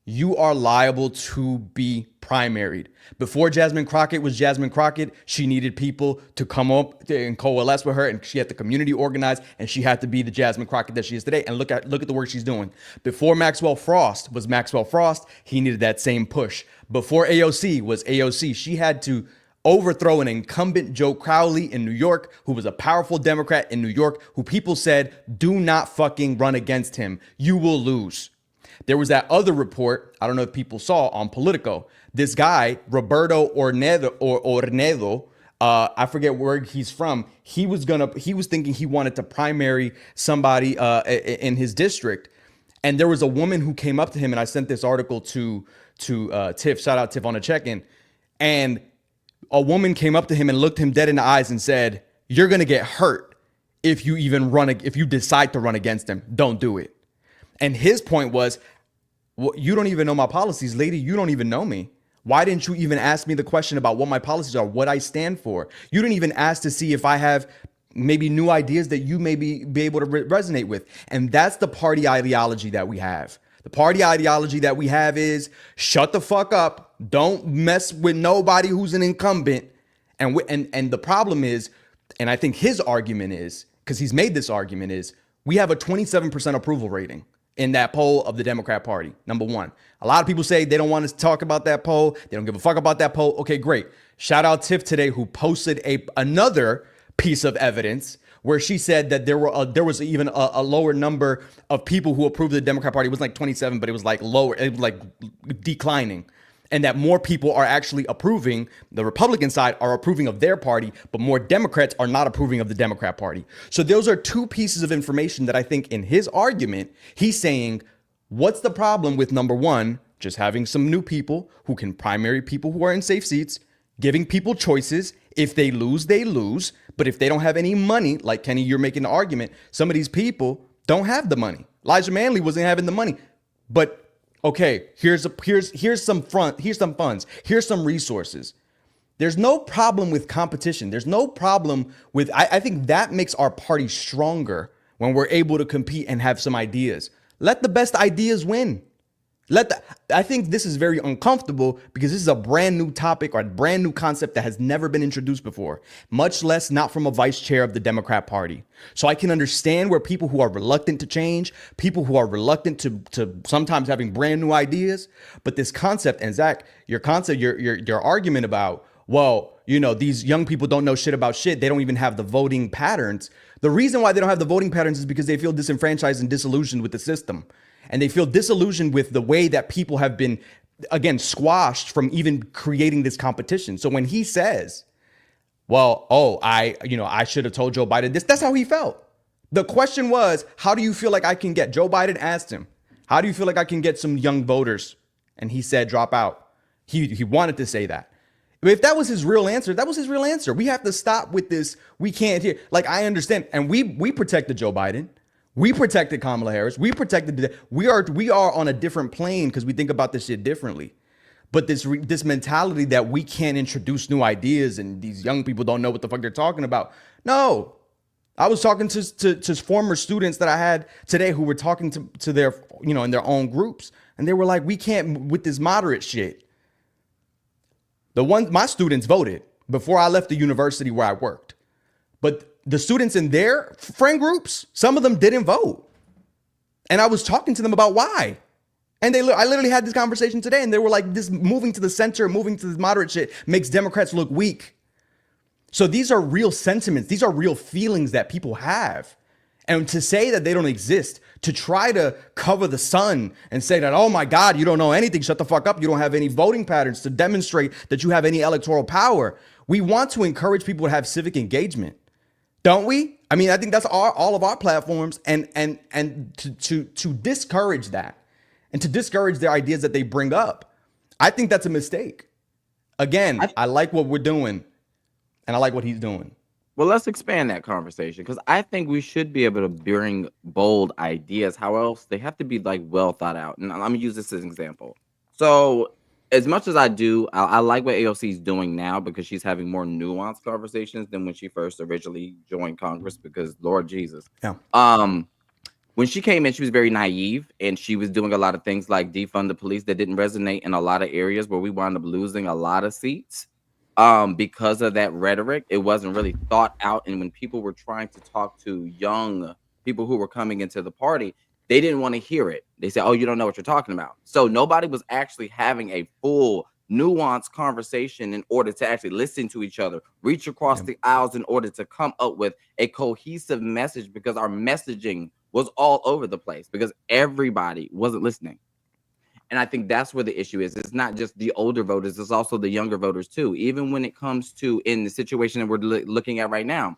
you are liable to be primaried. Before Jasmine Crockett was Jasmine Crockett, she needed people to come up and coalesce with her, and she had the community organized, and she had to be the Jasmine Crockett that she is today. And look at the work she's doing. Before Maxwell Frost was Maxwell Frost, he needed that same push. Before AOC was AOC, she had to overthrow an incumbent Joe Crowley in New York, who was a powerful Democrat in New York, who people said, do not fucking run against him. You will lose. There was that other report, I don't know if people saw on Politico, this guy, Roberto Ornedo, I forget where he's from. He was thinking he wanted to primary somebody in his district. And there was a woman who came up to him, and I sent this article to Tiff, shout out Tiff on a check-in. And a woman came up to him and looked him dead in the eyes and said, you're going to get hurt if you decide to run against him. Don't do it. And his point was, well, you don't even know my policies, lady. You don't even know me. Why didn't you even ask me the question about what my policies are, what I stand for? You didn't even ask to see if I have maybe new ideas that you may be able to resonate with. And that's the party ideology that we have. The party ideology that we have is shut the fuck up. Don't mess with nobody who's an incumbent. And the problem is, and I think his argument is, because he's made this argument, is we have a 27% approval rating. in that poll of the Democrat Party. Number one. A lot of people say they don't want to talk about that poll. They don't give a fuck about that poll. Okay, great. Shout out Tiff today, who posted another piece of evidence where she said that there was even a lower number of people who approved the Democrat Party. It was like 27, but it was like lower, it was like declining. And that more people are actually approving, the Republican side are approving of their party, but more Democrats are not approving of the Democrat Party. So those are two pieces of information that I think in his argument, he's saying, what's the problem with number one, just having some new people who can primary people who are in safe seats, giving people choices. If they lose, they lose. But if they don't have any money, like Kenny, you're making the argument, some of these people don't have the money. Elijah Manley wasn't having the money. But okay, here's some funds, here's some resources. There's no problem with competition. There's no problem with, I think that makes our party stronger when we're able to compete and have some ideas. Let the best ideas win. I think this is very uncomfortable because this is a brand new topic or a brand new concept that has never been introduced before, much less not from a vice chair of the Democrat Party. So I can understand where people who are reluctant to change, people who are reluctant to sometimes having brand new ideas, but this concept, and Zach, your argument about, well, you know, these young people don't know shit about shit. They don't even have the voting patterns. The reason why they don't have the voting patterns is because they feel disenfranchised and disillusioned with the system. And they feel disillusioned with the way that people have been, again, squashed from even creating this competition. So when he says, well, I should have told Joe Biden this, that's how he felt. The question was, how do you feel like I can get, Joe Biden asked him, how do you feel like I can get some young voters? And he said, drop out. He wanted to say that. But if that was his real answer, that was his real answer. We have to stop with this. We can't hear, like, I understand. And we protected Joe Biden. We protected Kamala Harris. We are on a different plane because we think about this shit differently. But this mentality that we can't introduce new ideas and these young people don't know what the fuck they're talking about. No, I was talking to former students that I had today who were talking to their, in their own groups. And they were like, we can't with this moderate shit. My students voted before I left the university where I worked. But the students in their friend groups, some of them didn't vote. And I was talking to them about why. And I literally had this conversation today and they were like, this moving to the center, moving to this moderate shit makes Democrats look weak. So these are real sentiments. These are real feelings that people have. And to say that they don't exist, to try to cover the sun and say that, oh my God, you don't know anything, shut the fuck up, you don't have any voting patterns to demonstrate that you have any electoral power. We want to encourage people to have civic engagement. Don't we? I mean, I think that's all of our platforms, and to discourage that and to discourage the ideas that they bring up, I think that's a mistake. Again, I like what we're doing, and I like what he's doing. Well, let's expand that conversation because I think we should be able to bring bold ideas. How else? They have to be like well thought out. And let me use this as an example. So as much as I like what AOC is doing now because she's having more nuanced conversations than when she first originally joined Congress because Lord Jesus. Yeah. When she came in, she was very naive and she was doing a lot of things like defund the police that didn't resonate in a lot of areas where we wound up losing a lot of seats. Because of that rhetoric, it wasn't really thought out. And when people were trying to talk to young people who were coming into the party, they didn't want to hear it. They said, oh, you don't know what you're talking about. So nobody was actually having a full nuanced conversation in order to actually listen to each other, reach across the aisles in order to come up with a cohesive message because our messaging was all over the place because everybody wasn't listening. And I think that's where the issue is. It's not just the older voters. It's also the younger voters, too. Even when it comes to in the situation that we're looking at right now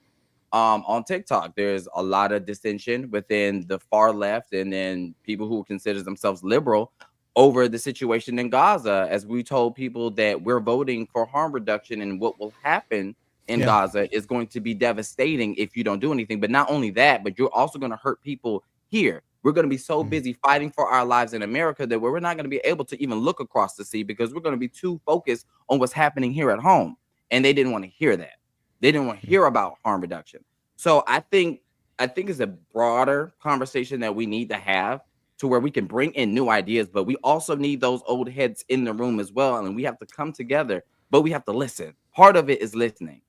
on TikTok, there's a lot of dissension within the far left and then people who consider themselves liberal over the situation in Gaza, as we told people that we're voting for harm reduction and what will happen in Gaza is going to be devastating if you don't do anything. But not only that, but you're also going to hurt people here. We're going to be so busy fighting for our lives in America that we're not going to be able to even look across the sea because we're going to be too focused on what's happening here at home. And they didn't want to hear that. They didn't want to hear about harm reduction. So I think it's a broader conversation that we need to have to where we can bring in new ideas, but we also need those old heads in the room as well. And we have to come together, but we have to listen. Part of it is listening.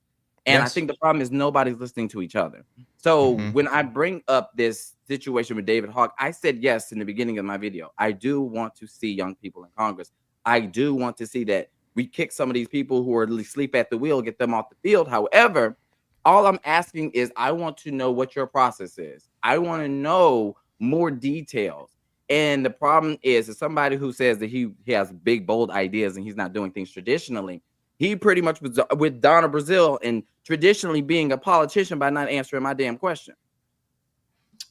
And I Yes. think the problem is nobody's listening to each other. So Mhm. when I bring up this situation with David Hogg, I said yes in the beginning of my video. I do want to see young people in Congress. I do want to see that we kick some of these people who are asleep at the wheel, get them off the field. However, all I'm asking is I want to know what your process is. I want to know more details. And the problem is somebody who says that he has big, bold ideas and he's not doing things traditionally. He pretty much was with Donna Brazile and traditionally being a politician by not answering my damn question.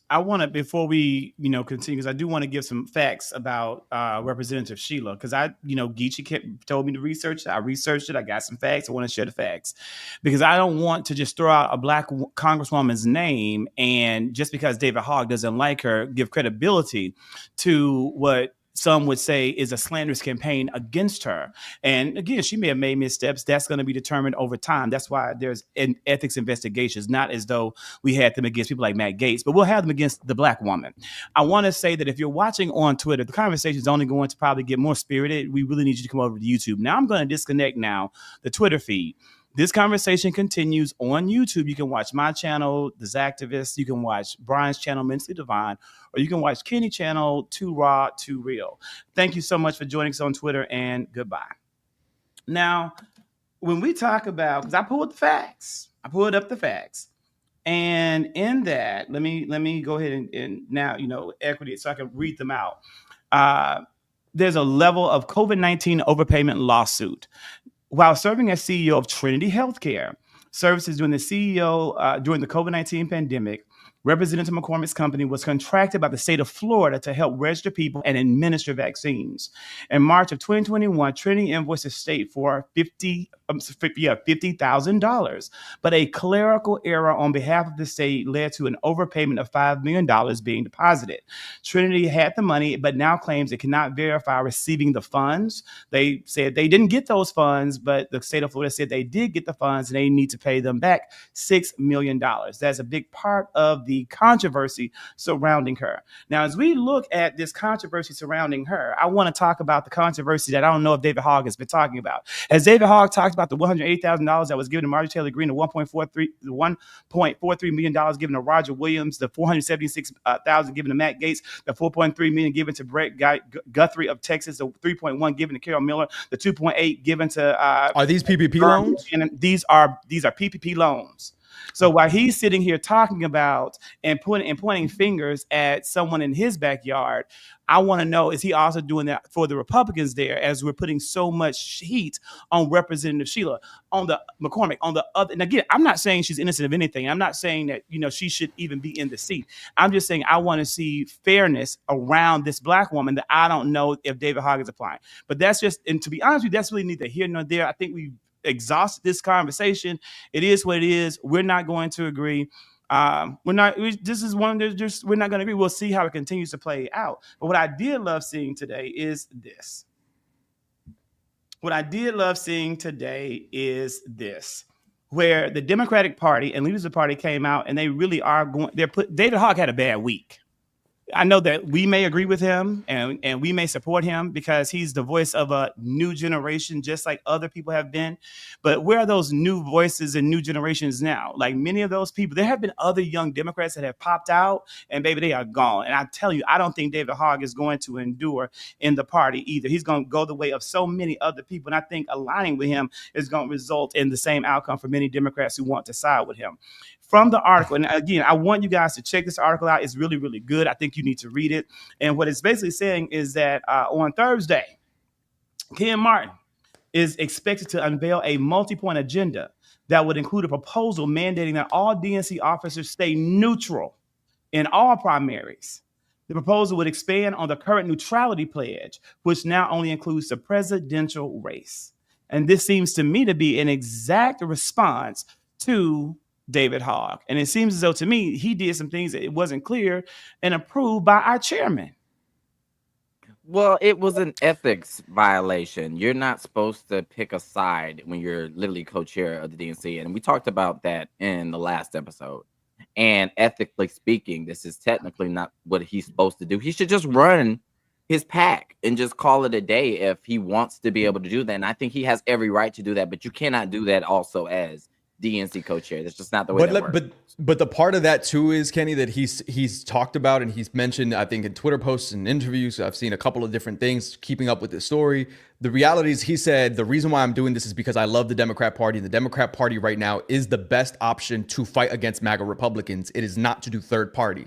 I want to, before we, continue, because I do want to give some facts about Representative Sheila, because Geechee told me to research it. I researched it. I got some facts. I want to share the facts because I don't want to just throw out a black congresswoman's name and just because David Hogg doesn't like her, give credibility to what some would say is a slanderous campaign against her. And again, she may have made missteps. That's going to be determined over time. That's why there's ethics investigations, not as though we had them against people like Matt Gaetz, but we'll have them against the black woman. I want to say that if you're watching on Twitter, the conversation is only going to probably get more spirited. We really need you to come over to YouTube. Now I'm going to disconnect now the Twitter feed. This conversation continues on YouTube. You can watch my channel, The Zactivist. You can watch Brian's channel, Mentally Divine, or you can watch Kenny's channel, Too Raw, Too Real. Thank you so much for joining us on Twitter, and goodbye. Now, when we talk about, because I pulled up the facts. And in that, let me go ahead and now, equity, so I can read them out. There's a level of COVID-19 overpayment lawsuit. While serving as CEO of Trinity Healthcare Services during the COVID-19 pandemic, Representative McCormick's company was contracted by the state of Florida to help register people and administer vaccines. In March of 2021, Trinity invoiced the state for $50,000, but a clerical error on behalf of the state led to an overpayment of $5 million being deposited. Trinity had the money, but now claims it cannot verify receiving the funds. They said they didn't get those funds, but the state of Florida said they did get the funds and they need to pay them back $6 million. That's a big part of the controversy surrounding her. Now, as we look at this controversy surrounding her, I want to talk about the controversy that I don't know if David Hogg has been talking about. Has David Hogg talked about the $180,000 that was given to Marjorie Taylor Greene, the $1.43 million given to Roger Williams, the $476,000 given to Matt Gaetz, the $4.3 million given to Brett Guthrie of Texas, the $3.1 given to Carol Miller, the $2.8 given to Are these PPP loans? And these are PPP loans. So while he's sitting here talking about and pointing fingers at someone in his backyard, I want to know, is he also doing that for the Republicans there as we're putting so much heat on Representative Sheila, on the McCormick, on the other? And again, I'm not saying she's innocent of anything. I'm not saying that, she should even be in the seat. I'm just saying I want to see fairness around this black woman that I don't know if David Hogg is applying. But that's just, and to be honest with you, that's really neither here nor there. I think we've exhausted this conversation. It is what it is. We're not going to agree. We're not going to agree. We'll see how it continues to play out. But what I did love seeing today is this. Where the Democratic Party and leaders of the party came out and they really are David Hogg had a bad week. I know that we may agree with him and we may support him because he's the voice of a new generation, just like other people have been. But where are those new voices and new generations now? Like many of those people, there have been other young Democrats that have popped out and baby, they are gone. And I tell you, I don't think David Hogg is going to endure in the party either. He's going to go the way of so many other people. And I think aligning with him is going to result in the same outcome for many Democrats who want to side with him. From the article, and again, I want you guys to check this article out. It's really, really good. I think you need to read it. And what it's basically saying is that on Thursday, Ken Martin is expected to unveil a multi-point agenda that would include a proposal mandating that all DNC officers stay neutral in all primaries. The proposal would expand on the current neutrality pledge, which now only includes the presidential race. And this seems to me to be an exact response to David Hogg. And it seems as though to me, he did some things that it wasn't clear and approved by our chairman. Well, it was an ethics violation. You're not supposed to pick a side when you're literally co-chair of the DNC. And we talked about that in the last episode. And ethically speaking, this is technically not what he's supposed to do. He should just run his pack and just call it a day if he wants to be able to do that. And I think he has every right to do that. But you cannot do that also as DNC co-chair. That's just not the way that works. But the part of that too is, Kenny, that he's talked about and he's mentioned, I think, in Twitter posts and interviews. I've seen a couple of different things keeping up with this story. The reality is, he said, the reason why I'm doing this is because I love the Democrat Party. The Democrat Party right now is the best option to fight against MAGA Republicans. It is not to do third party.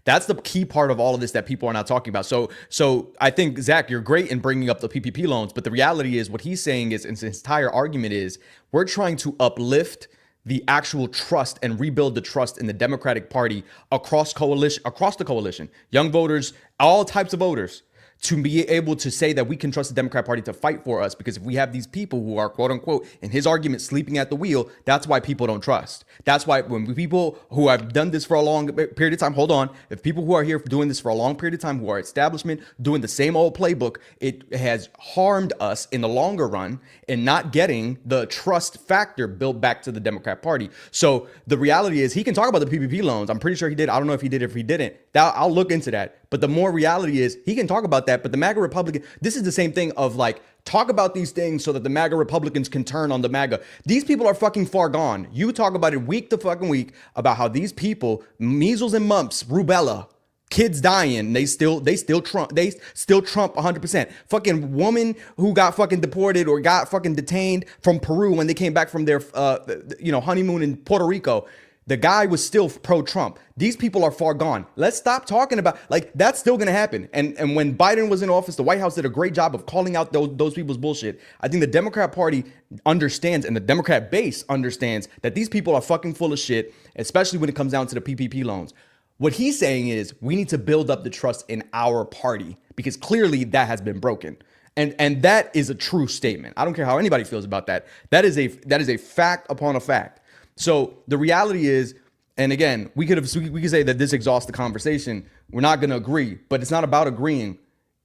That's the key part of all of this that people are not talking about. So I think, Zach, you're great in bringing up the PPP loans, but the reality is what he's saying is, and his entire argument is, we're trying to uplift the actual trust and rebuild the trust in the Democratic Party across the coalition, young voters, all types of voters, to be able to say that we can trust the Democrat Party to fight for us. Because if we have these people who are, quote unquote, in his argument, sleeping at the wheel, that's why people don't trust. That's why when people who have done this for a long period of time, hold on, if people who are here doing this for a long period of time, who are establishment, doing the same old playbook, it has harmed us in the longer run in not getting the trust factor built back to the Democrat Party. So the reality is, he can talk about the PPP loans. I'm pretty sure he did. I don't know if he did, if he didn't. I'll look into that. But the more reality is, he can talk about that. But the MAGA Republican, this is the same thing of like, talk about these things so that the MAGA Republicans can turn on the MAGA. These people are fucking far gone. You talk about it week to fucking week about how these people, measles and mumps, rubella, kids dying, they still Trump 100%. Fucking woman who got fucking deported or got fucking detained from Peru when they came back from their honeymoon in Puerto Rico. The guy was still pro-Trump. These people are far gone. Let's stop talking about, like, that's still going to happen. And when Biden was in office, the White House did a great job of calling out those people's bullshit. I think the Democrat Party understands, and the Democrat base understands, that these people are fucking full of shit, especially when it comes down to the PPP loans. What he's saying is, we need to build up the trust in our party, because clearly that has been broken. And that is a true statement. I don't care how anybody feels about that. That is a fact upon a fact. So the reality is, and again, we could say that this exhausts the conversation. We're not going to agree, but it's not about agreeing.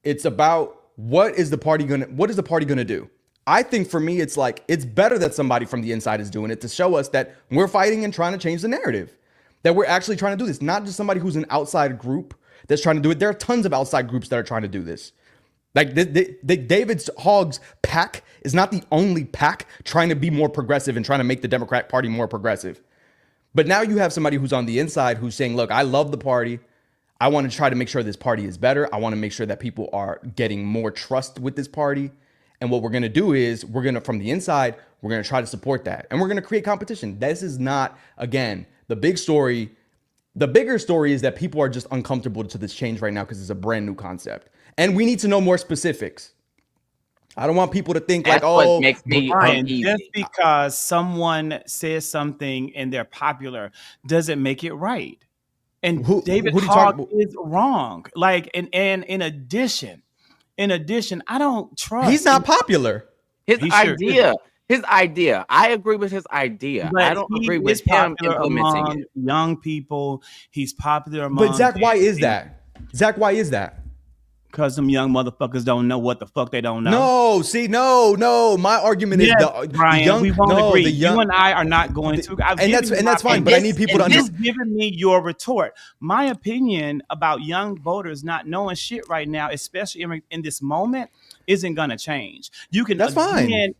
It's about what is the party going to do? I think for me, it's like, it's better that somebody from the inside is doing it to show us that we're fighting and trying to change the narrative, that we're actually trying to do this, not just somebody who's an outside group that's trying to do it. There are tons of outside groups that are trying to do this. Like David Hogg's PAC is not the only PAC trying to be more progressive and trying to make the Democrat Party more progressive. But now you have somebody who's on the inside who's saying, look, I love the party. I want to try to make sure this party is better. I want to make sure that people are getting more trust with this party. And what we're going to do is from the inside, we're going to try to support that. And we're going to create competition. This is not, again, the big story. The bigger story is that people are just uncomfortable to this change right now because it's a brand new concept. And we need to know more specifics. I don't want people to think That's like, what makes me Brian, uneasy. just because someone says something and they're popular doesn't make it right. And David Hogg is wrong. Like, and in addition, I don't trust. He's not popular. His idea. I agree with his idea. But I don't agree with him implementing it. Young people, he's popular among. But Zach, why is that? Zach, why is that? Because them young motherfuckers don't know what the fuck they don't know. No. My argument is Brian, the young. We won't agree. You and I are not going to. And that's fine. But I need people to understand. You've given me your retort. My opinion about young voters not knowing shit right now, especially in this moment, isn't going to change. You can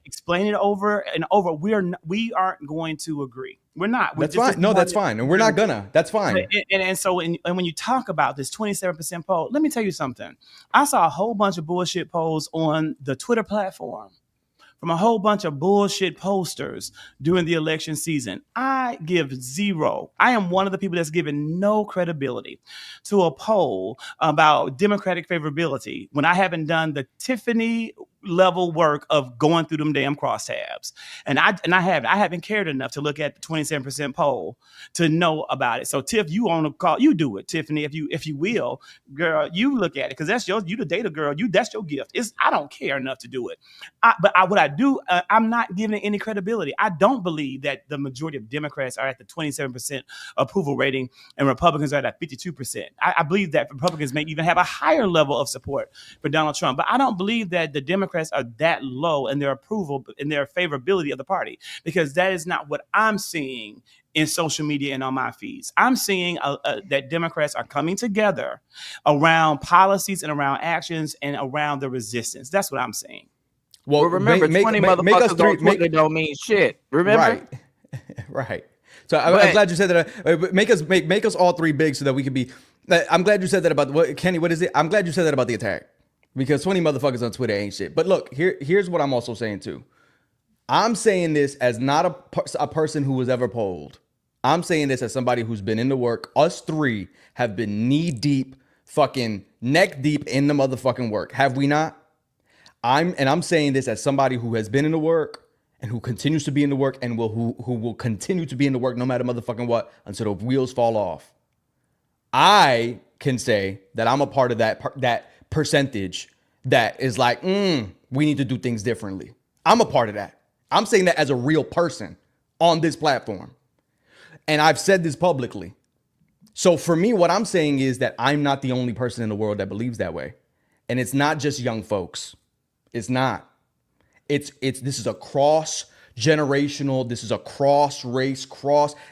explain it over and over. We aren't going to agree. We're not. That's fine. No, that's fine. And we're not gonna. That's fine. And so when you talk about this 27% poll, let me tell you something. I saw a whole bunch of bullshit polls on the Twitter platform from a whole bunch of bullshit posters during the election season. I give zero. I am one of the people that's given no credibility to a poll about Democratic favorability when I haven't done the Tiffany level work of going through them damn crosstabs. And I haven't cared enough to look at the 27% poll to know about it. So Tiff, you on the call, you do it, Tiffany, if you will, girl, you look at it because that's you the data girl, that's your gift. I don't care enough to do it. I'm not giving it any credibility. I don't believe that the majority of Democrats are at the 27% approval rating and Republicans are at 52%. I believe that Republicans may even have a higher level of support for Donald Trump, but I don't believe that the Democrats are that low in their approval and their favorability of the party, because that is not what I'm seeing in social media and on my feeds. I'm seeing that Democrats are coming together around policies and around actions and around the resistance. That's what I'm seeing. Well, remember, 20 motherfuckers on Twitter don't mean shit. Remember? Right. Right. So I'm glad you said that. Make us all three big so that we can be. I'm glad you said that about what Kenny. What is it? I'm glad you said that about the attack because 20 motherfuckers on Twitter ain't shit. But look, here's what I'm also saying too. I'm saying this as not a person who was ever polled. I'm saying this as somebody who's been in the work. Us three have been knee deep, fucking neck deep in the motherfucking work. Have we not? I'm saying this as somebody who has been in the work and who continues to be in the work and who will continue to be in the work no matter motherfucking what until the wheels fall off. I can say that I'm a part of that percentage that is like, we need to do things differently. I'm a part of that. I'm saying that as a real person on this platform. And I've said this publicly. So for me, what I'm saying is that I'm not the only person in the world that believes that way. And it's not just young folks. It's not. This is a cross generational. This is a cross race,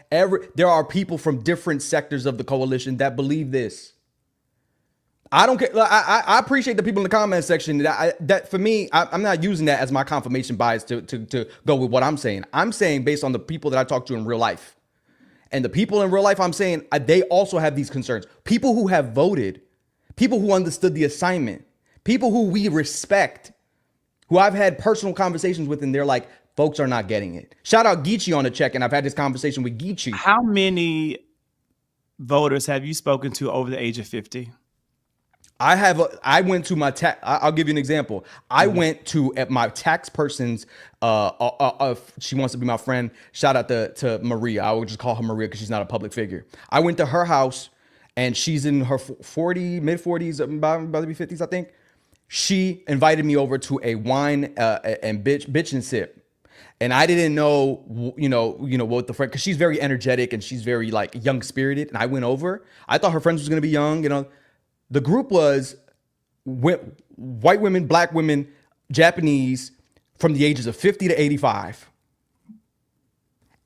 there are people from different sectors of the coalition that believe this. I don't care. I appreciate the people in the comment section that for me, I'm not using that as my confirmation bias to go with what I'm saying. I'm saying based on the people that I talk to in real life. And the people in real life, I'm saying they also have these concerns. People who have voted, people who understood the assignment, people who we respect, who I've had personal conversations with, and they're like, folks are not getting it. Shout out Geechee on the check, and I've had this conversation with Geechee. How many voters have you spoken to over the age of 50? I went to my tax. I'll give you an example. I went to at my tax person's. She wants to be my friend. Shout out to Maria. I would just call her Maria because she's not a public figure. I went to her house, and she's in her mid 40s, about to be 50s, I think. She invited me over to a wine and bitch and sip. And I didn't know, what the friend, because she's very energetic and she's very like young spirited. And I went over. I thought her friends was gonna be young, The group was white women, black women, Japanese, from the ages of 50 to 85.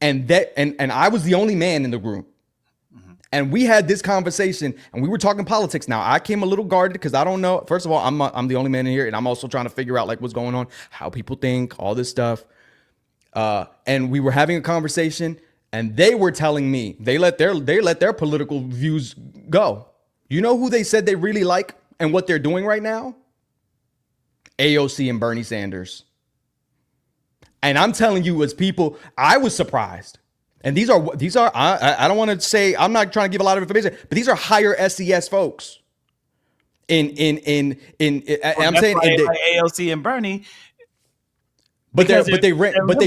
And I was the only man in the group. And we had this conversation and we were talking politics. Now I came a little guarded because I don't know. First of all, I'm the only man in here, and I'm also trying to figure out like what's going on, how people think, all this stuff. And we were having a conversation, and they were telling me they let their political views go. You know who they said they really like and what they're doing right now? AOC and Bernie Sanders. And I'm telling you, as people, I was surprised. And these are I don't want to say, I'm not trying to give a lot of information, but these are higher SES folks. I'm saying AOC and Bernie. But they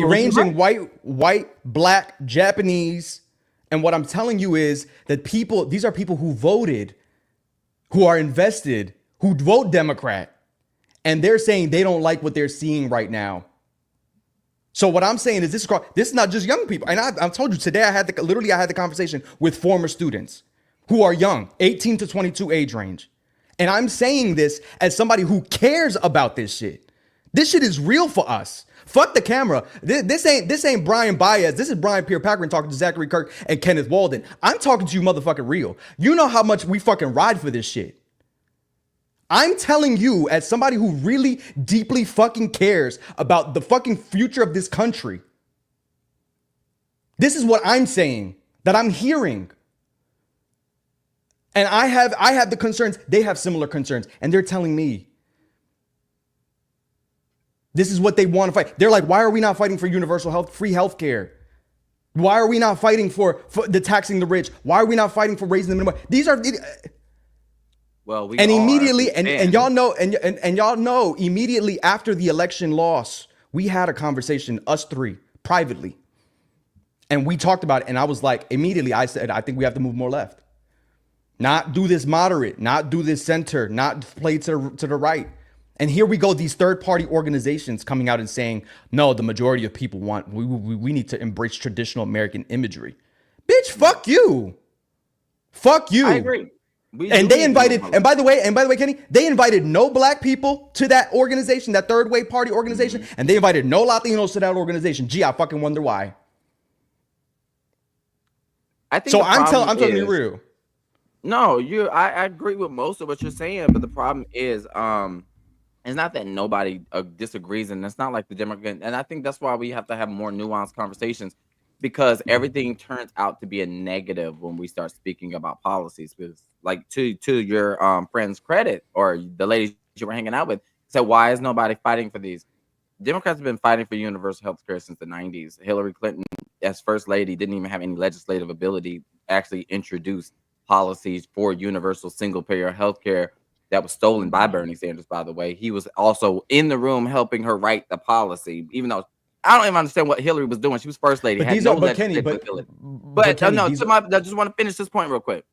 range in white, black, Japanese. And what I'm telling you is that these are people who voted, who are invested, who vote Democrat, and they're saying they don't like what they're seeing right now. So what I'm saying is this is not just young people. And I've told you today, I had the conversation with former students who are young, 18 to 22 age range. And I'm saying this as somebody who cares about this shit. This shit is real for us. Fuck the camera. This ain't Brian Baez. This is Brian Pierre Packard talking to Zachary Kirk and Kenneth Walden. I'm talking to you motherfucking real. You know how much we fucking ride for this shit. I'm telling you, as somebody who really deeply fucking cares about the fucking future of this country, this is what I'm saying, that I'm hearing. And I have the concerns. They have similar concerns. And they're telling me this is what they want to fight. They're like, why are we not fighting for universal free health care? Why are we not fighting for the taxing the rich? Why are we not fighting for raising the minimum? These are... Well, we and are, immediately, and y'all know, and y'all know, immediately after the election loss, we had a conversation, us three, privately. And we talked about it. And I was like, immediately, I said, I think we have to move more left. Not do this moderate, not do this center, not play to the right. And here we go, these third-party organizations coming out and saying, no, the majority of people we need to embrace traditional American imagery. Bitch, fuck you. Fuck you. I agree. And they invited, and by the way, Kenny, they invited no black people to that organization, that third way party organization, and they invited no Latinos to that organization. Gee, I fucking wonder why. I think so. I'm telling you real. No, I agree with most of what you're saying, but the problem is, it's not that nobody disagrees, and it's not like the Democrat. And I think that's why we have to have more nuanced conversations. because everything turns out to be a negative when we start speaking about policies. Because, like, to your friend's credit, or the ladies you were hanging out with, said, why is nobody fighting for these? Democrats have been fighting for universal health care since the 90s. Hillary Clinton, as first lady, didn't even have any legislative ability to actually introduce policies for universal single-payer health care that was stolen by Bernie Sanders, by the way. He was also in the room helping her write the policy, even though I don't even understand what Hillary was doing. She was first lady, But had these no are, but Kenny, legislative but ability. but But Kenny, no, these, I just want to finish this point real quick.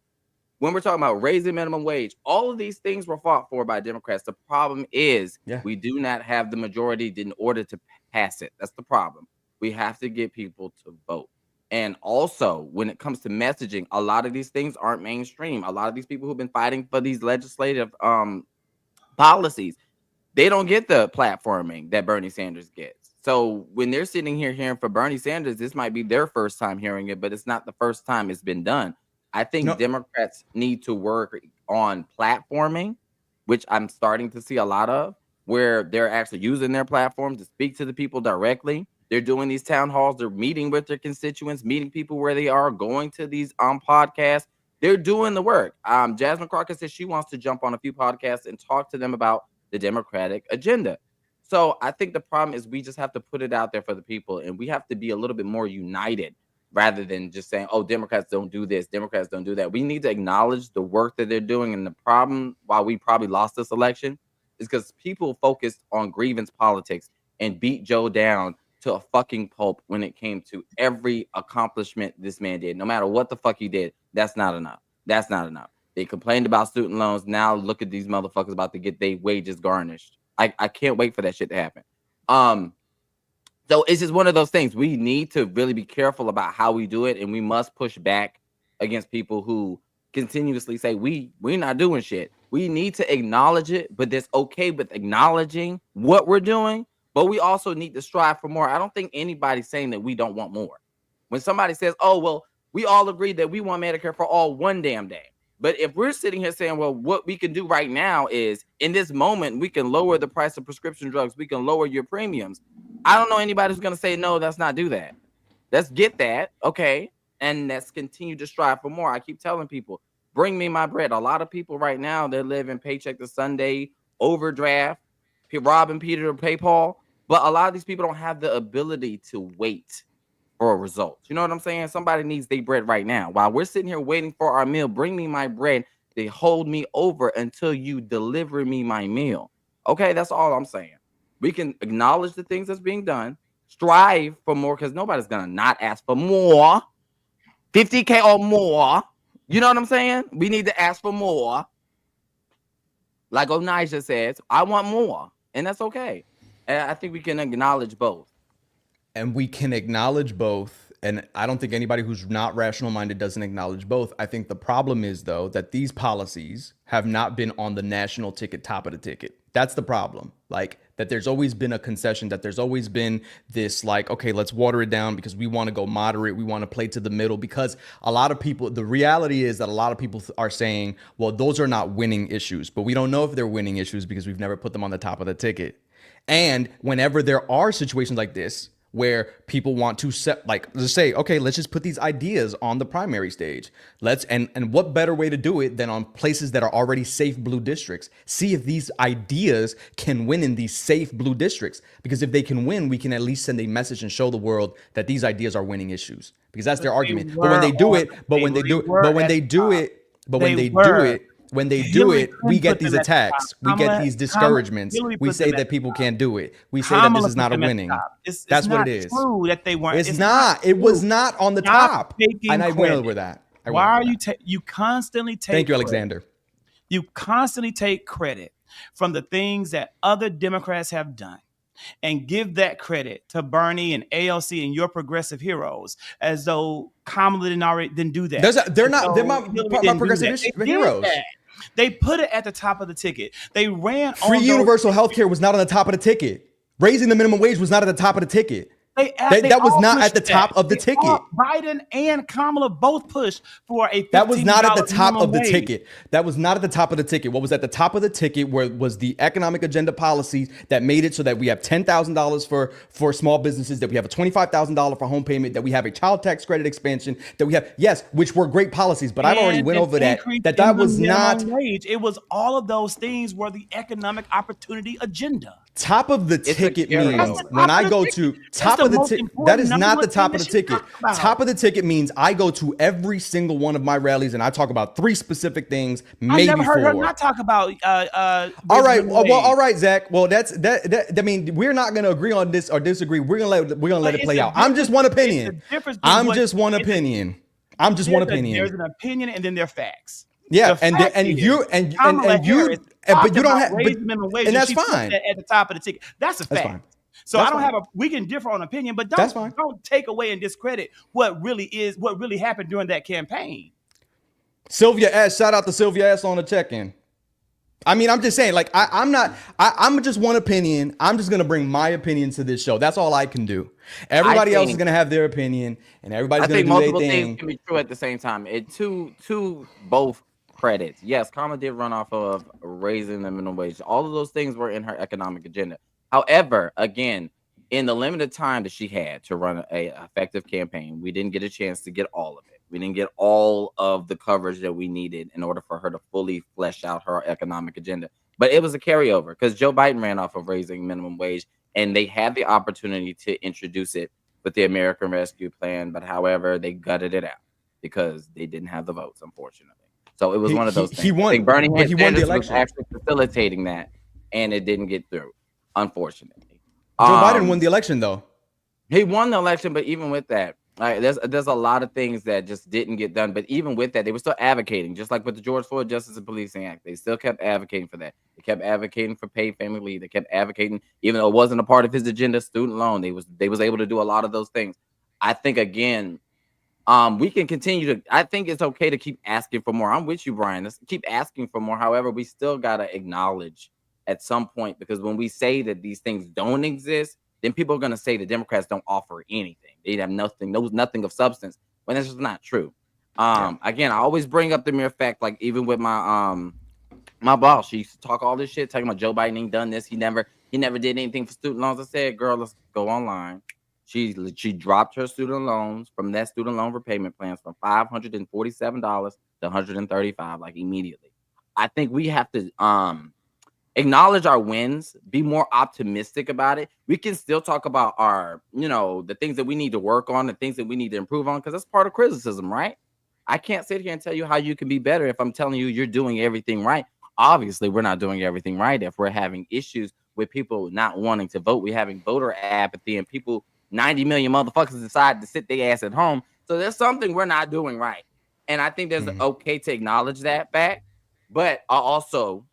When we're talking about raising minimum wage, all of these things were fought for by Democrats. The problem is we do not have the majority in order to pass it. That's the problem. We have to get people to vote. And also, when it comes to messaging, a lot of these things aren't mainstream. A lot of these people who've been fighting for these legislative policies, they don't get the platforming that Bernie Sanders gets. So when they're sitting here hearing for Bernie Sanders, this might be their first time hearing it, but it's not the first time it's been done. I think Democrats need to work on platforming, which I'm starting to see a lot of, where they're actually using their platforms to speak to the people directly. They're doing these town halls. They're meeting with their constituents, meeting people where they are, going to these podcasts. They're doing the work. Jasmine Crockett says she wants to jump on a few podcasts and talk to them about the Democratic agenda. So I think the problem is we just have to put it out there for the people, and we have to be a little bit more united rather than just saying, oh, Democrats don't do this, Democrats don't do that. We need to acknowledge the work that they're doing. And the problem why we probably lost this election is because people focused on grievance politics and beat Joe down to a fucking pulp when it came to every accomplishment this man did. No matter what the fuck he did, that's not enough. That's not enough. They complained about student loans. Now look at these motherfuckers about to get their wages garnished. I can't wait for that shit to happen. So it's just one of those things. We need to really be careful about how we do it, and we must push back against people who continuously say we're not doing shit. We need to acknowledge it, but that's okay with acknowledging what we're doing. But we also need to strive for more. I don't think anybody's saying that we don't want more. When somebody says, oh, well, we all agree that we want Medicare for all one damn day. But if we're sitting here saying, well, what we can do right now is in this moment, we can lower the price of prescription drugs. We can lower your premiums. I don't know anybody who's going to say, no, let's not do that. Let's get that. Okay. And let's continue to strive for more. I keep telling people, bring me my bread. A lot of people right now, they're living paycheck to Sunday, overdraft, robbing Peter to pay Paul. But a lot of these people don't have the ability to wait for a result. You know what I'm saying? Somebody needs their bread right now. While we're sitting here waiting for our meal, bring me my bread. They hold me over until you deliver me my meal. Okay, that's all I'm saying. We can acknowledge the things that's being done, strive for more, because nobody's going to not ask for more. 50K or more. You know what I'm saying? We need to ask for more. Like Onija says, I want more. And that's okay. And I think we can acknowledge both. And we can acknowledge both. And I don't think anybody who's not rational minded doesn't acknowledge both. I think the problem is, though, that these policies have not been on the national ticket, top of the ticket. That's the problem. Like, that there's always been a concession, that there's always been this, like, okay, let's water it down because we want to go moderate. We want to play to the middle, because a lot of people, the reality is that a lot of people are saying, well, those are not winning issues, but we don't know if they're winning issues because we've never put them on the top of the ticket. And whenever there are situations like this, where people want to set, like, let's say, okay, let's just put these ideas on the primary stage. And what better way to do it than on places that are already safe blue districts? See if these ideas can win in these safe blue districts. Because if they can win, we can at least send a message and show the world that these ideas are winning issues. Because that's their argument. But when they do it, we get these attacks. We get these discouragements. We say that people can't do it. We say that this is not a winning. That's what it is. True that they weren't. It's not. It was not on the top. And I went over that. Why are you constantly take? Thank you, Alexander. You constantly take credit from the things that other Democrats have done and give that credit to Bernie and AOC and your progressive heroes, as though Kamala didn't do that. They're my progressive heroes. They put it at the top of the ticket. They ran free universal health care was not on the top of the ticket. Raising the minimum wage was not at the top of the ticket. That was all not at the pushed top that. of the They all- ticket. Biden and Kamala both pushed for a $15 That was not at the top minimum of the wage. ticket. That was not at the top of the ticket. What was at the top of the ticket was the economic agenda policies that made it so that we have $10,000 for small businesses, that we have a $25,000 for home payment, that we have a child tax credit expansion, that we have, yes, which were great policies, but I've already And went an over that. increase That in the was not minimum wage. It was all of those things were the economic opportunity agenda. top of the a ticket carryover. means That's the when top I of the go ticket. to That's top the of the most ticket. important That is number not one the top thing of the that she ticket. talked about. Top of the ticket means I go to every single one of my rallies and I talk about 3 specific things, I maybe never heard her 4. not talk about All right, minimum well, all wage. right, Zach. Well, that. I mean, we're not going to agree on this or disagree. We're gonna let But it play it's a out. I'm just one difference- opinion. it's a difference between I'm what- just one it's a- opinion. I'm just one There's opinion. an opinion and then there are facts. Yeah, The and fact and is, you and Kamala you, Harris but talked you don't about have, but, raising minimum wage, and that's she put fine. that at the top of the ticket. That's a That's fact. fine. So That's I don't fine. have we can differ on opinion, but That's fine. don't take away and discredit what really happened during that campaign. Sylvia S. Shout out to Sylvia S. on the check-in. I mean, I'm just saying, like, I'm just one opinion. I'm just gonna bring my opinion to this show. That's all I can do. Everybody else is gonna have their opinion, and everybody's I gonna think do their multiple thing. things can be true at the same time. It to both credits. Yes, Kamala did run off of raising the minimum wage. All of those things were in her economic agenda. However, again, in the limited time that she had to run a effective campaign, we didn't get a chance to get all of it. We didn't get all of the coverage that we needed in order for her to fully flesh out her economic agenda. But it was a carryover because Joe Biden ran off of raising minimum wage, and they had the opportunity to introduce it with the American Rescue Plan. But however, they gutted it out because they didn't have the votes, unfortunately. So it was one of those things. He won, I think Bernie but he won the Sanders was election. actually facilitating that, and it didn't get through, unfortunately. Joe Biden won the election, though. He won the election, but even with that, there's a lot of things that just didn't get done. But even with that, they were still advocating, just like with the George Floyd Justice and Policing Act. They still kept advocating for that. They kept advocating for paid family leave. They kept advocating, even though it wasn't a part of his agenda, student loan. They was able to do a lot of those things. I think again, we can continue to. I think it's okay to keep asking for more. I'm with you, Brian. Let's keep asking for more. However, we still gotta acknowledge at some point, because when we say that these things don't exist, then people are going to say the Democrats don't offer anything. They have nothing of substance, when that's just not true. Again, I always bring up the mere fact, like even with my my boss, she used to talk all this shit, talking about Joe Biden ain't done this. He never did anything for student loans. I said, girl, let's go online. She dropped her student loans from that student loan repayment plans from $547 to $135, like immediately. I think we have to acknowledge our wins, be more optimistic about it. We can still talk about our, the things that we need to work on, the things that we need to improve on, because that's part of criticism, right? I can't sit here and tell you how you can be better if I'm telling you you're doing everything right. Obviously, we're not doing everything right. If we're having issues with people not wanting to vote, we're having voter apathy, and people, 90 million motherfuckers decide to sit their ass at home. So there's something we're not doing right. And I think there's okay to acknowledge that fact. But also,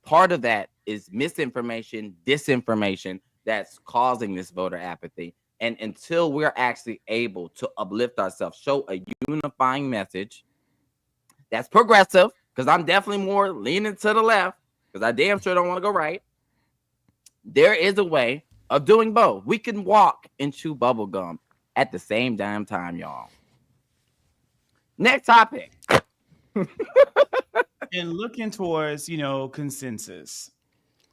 part of that is misinformation, disinformation that's causing this voter apathy. And until we're actually able to uplift ourselves, show a unifying message that's progressive, because I'm definitely more leaning to the left, because I damn sure don't want to go right. There is a way of doing both. We can walk and chew bubble gum at the same damn time, y'all. Next topic. And looking towards, consensus,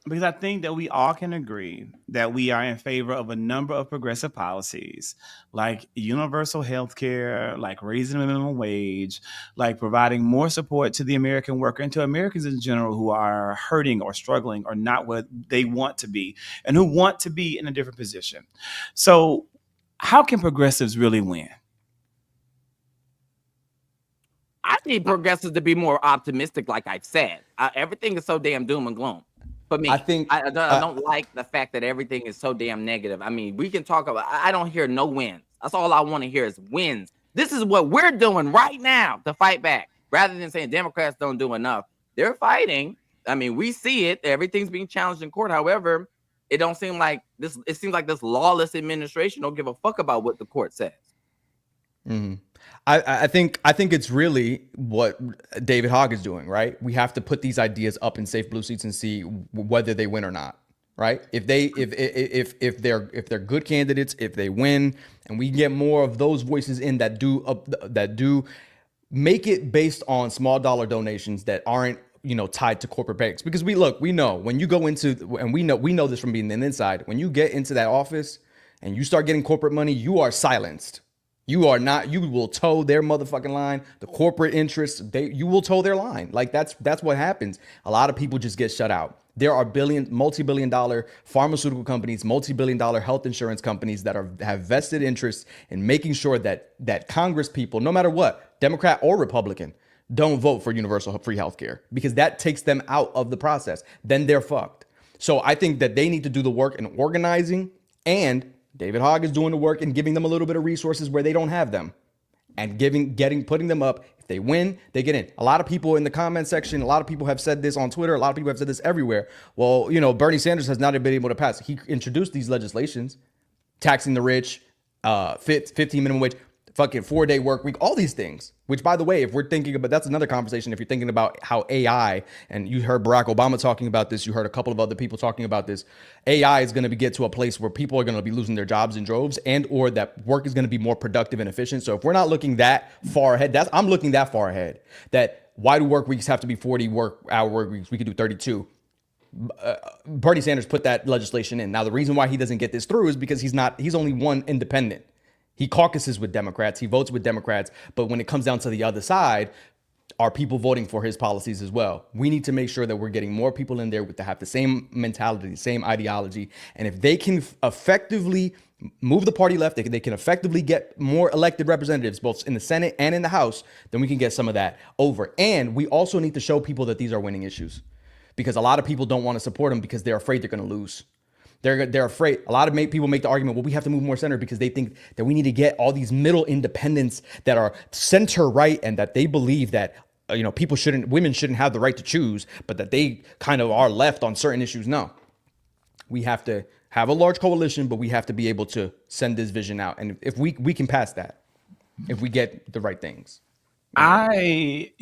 because I think that we all can agree that we are in favor of a number of progressive policies, like universal health care, like raising the minimum wage, like providing more support to the American worker and to Americans in general who are hurting or struggling or not what they want to be and who want to be in a different position. So how can progressives really win? I need progressives to be more optimistic, like I've said. Everything is so damn doom and gloom. For me, I think I don't like the fact that everything is so damn negative. I mean, we can talk about. I don't hear no wins. That's all I want to hear is wins. This is what we're doing right now to fight back, rather than saying Democrats don't do enough. They're fighting. I mean, we see it. Everything's being challenged in court. However, it don't seem like this. It seems like this lawless administration don't give a fuck about what the court says. Mm-hmm. I think it's really what David Hogg is doing, right? We have to put these ideas up in safe blue seats and see whether they win or not. right? If they're good candidates, if they win, and we get more of those voices in that do make it based on small dollar donations that aren't tied to corporate banks, because we know when you go into, and we know this from being on the inside, when you get into that office and you start getting corporate money, you are silenced. You will toe their motherfucking line. The corporate interests, you will toe their line. Like that's what happens. A lot of people just get shut out. There are multi-billion dollar pharmaceutical companies, multi-billion dollar health insurance companies that have vested interests in making sure that Congress people, no matter what, Democrat or Republican, don't vote for universal free healthcare, because that takes them out of the process. Then they're fucked. So I think that they need to do the work in organizing, and David Hogg is doing the work and giving them a little bit of resources where they don't have them, and putting them up. If they win, they get in. A lot of people in the comment section, a lot of people have said this on Twitter, a lot of people have said this everywhere. Well, Bernie Sanders has not been able to pass. He introduced these legislations, taxing the rich, 15 minimum wage, fucking 4-day work week, all these things, which, by the way, if we're thinking about, that's another conversation. If you're thinking about how AI, and you heard Barack Obama talking about this, you heard a couple of other people talking about this, AI is going to get to a place where people are going to be losing their jobs in droves, and or that work is going to be more productive and efficient. So if we're not looking that far ahead, I'm looking that far ahead, that why do work weeks have to be 40 hour work weeks? We could do 32. Bernie Sanders put that legislation in. Now, the reason why he doesn't get this through is because he's only one independent. He caucuses with Democrats. He votes with Democrats. But when it comes down to the other side, are people voting for his policies as well? We need to make sure that we're getting more people in there that have the same mentality, the same ideology. And if they can effectively move the party left, they can effectively get more elected representatives, both in the Senate and in the House, then we can get some of that over. And we also need to show people that these are winning issues, because a lot of people don't want to support them because they're afraid they're going to lose. They're afraid. A lot of people make the argument, well, we have to move more center, because they think that we need to get all these middle independents that are center right, and that they believe that women shouldn't have the right to choose, but that they kind of are left on certain issues. No, we have to have a large coalition, but we have to be able to send this vision out. And if we can pass that, if we get the right things. I'm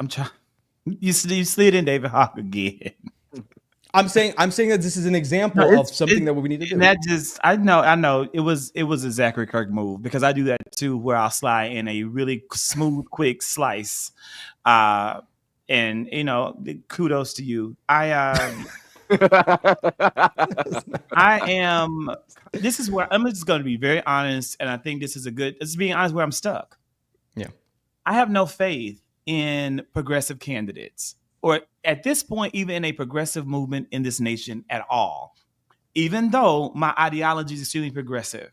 trying. You slid in David Hogg again. I'm saying that this is an example of something that we need to do. And that just, I know it was a Zachary Kirk move, because I do that too, where I'll slide in a really smooth, quick slice. And kudos to you. This is where I'm just going to be very honest. And I think this is being honest where I'm stuck. Yeah. I have no faith in progressive candidates, or at this point, even in a progressive movement in this nation at all, even though my ideology is extremely progressive,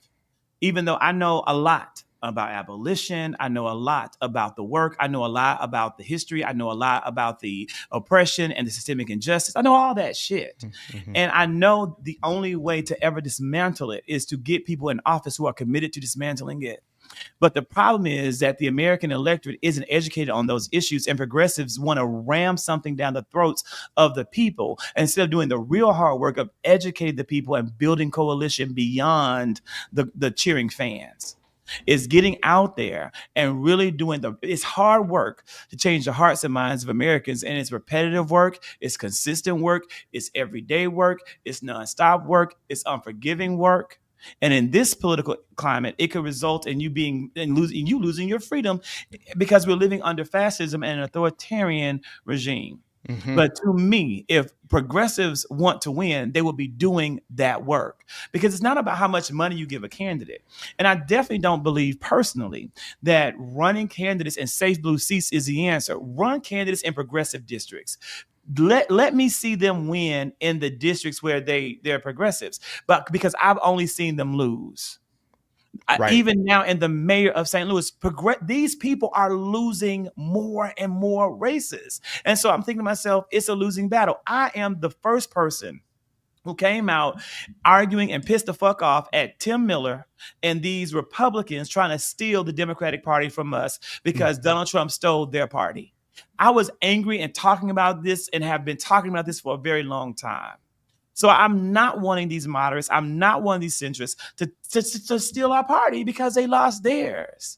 even though I know a lot about abolition, I know a lot about the work, I know a lot about the history, I know a lot about the oppression and the systemic injustice, I know all that shit. Mm-hmm. And I know the only way to ever dismantle it is to get people in office who are committed to dismantling it. But the problem is that the American electorate isn't educated on those issues, and progressives want to ram something down the throats of the people instead of doing the real hard work of educating the people and building coalition beyond the cheering fans. Is getting out there and really doing it's hard work to change the hearts and minds of Americans. And it's repetitive work. It's consistent work. It's everyday work. It's nonstop work. It's unforgiving work. And in this political climate, it could result in you losing your freedom, because we're living under fascism and an authoritarian regime. Mm-hmm. But to me, if progressives want to win, they will be doing that work, because it's not about how much money you give a candidate. And I definitely don't believe personally that running candidates in safe blue seats is the answer. Run candidates in progressive districts. Let me see them win in the districts where they're progressives, but because I've only seen them lose. Right. Even now in the mayor of St. Louis, these people are losing more and more races. And so I'm thinking to myself, it's a losing battle. I am the first person who came out arguing and pissed the fuck off at Tim Miller and these Republicans trying to steal the Democratic Party from us because Donald Trump stole their party. I was angry and talking about this and have been talking about this for a very long time. So I'm not wanting these moderates. I'm not one of these centrists to steal our party because they lost theirs.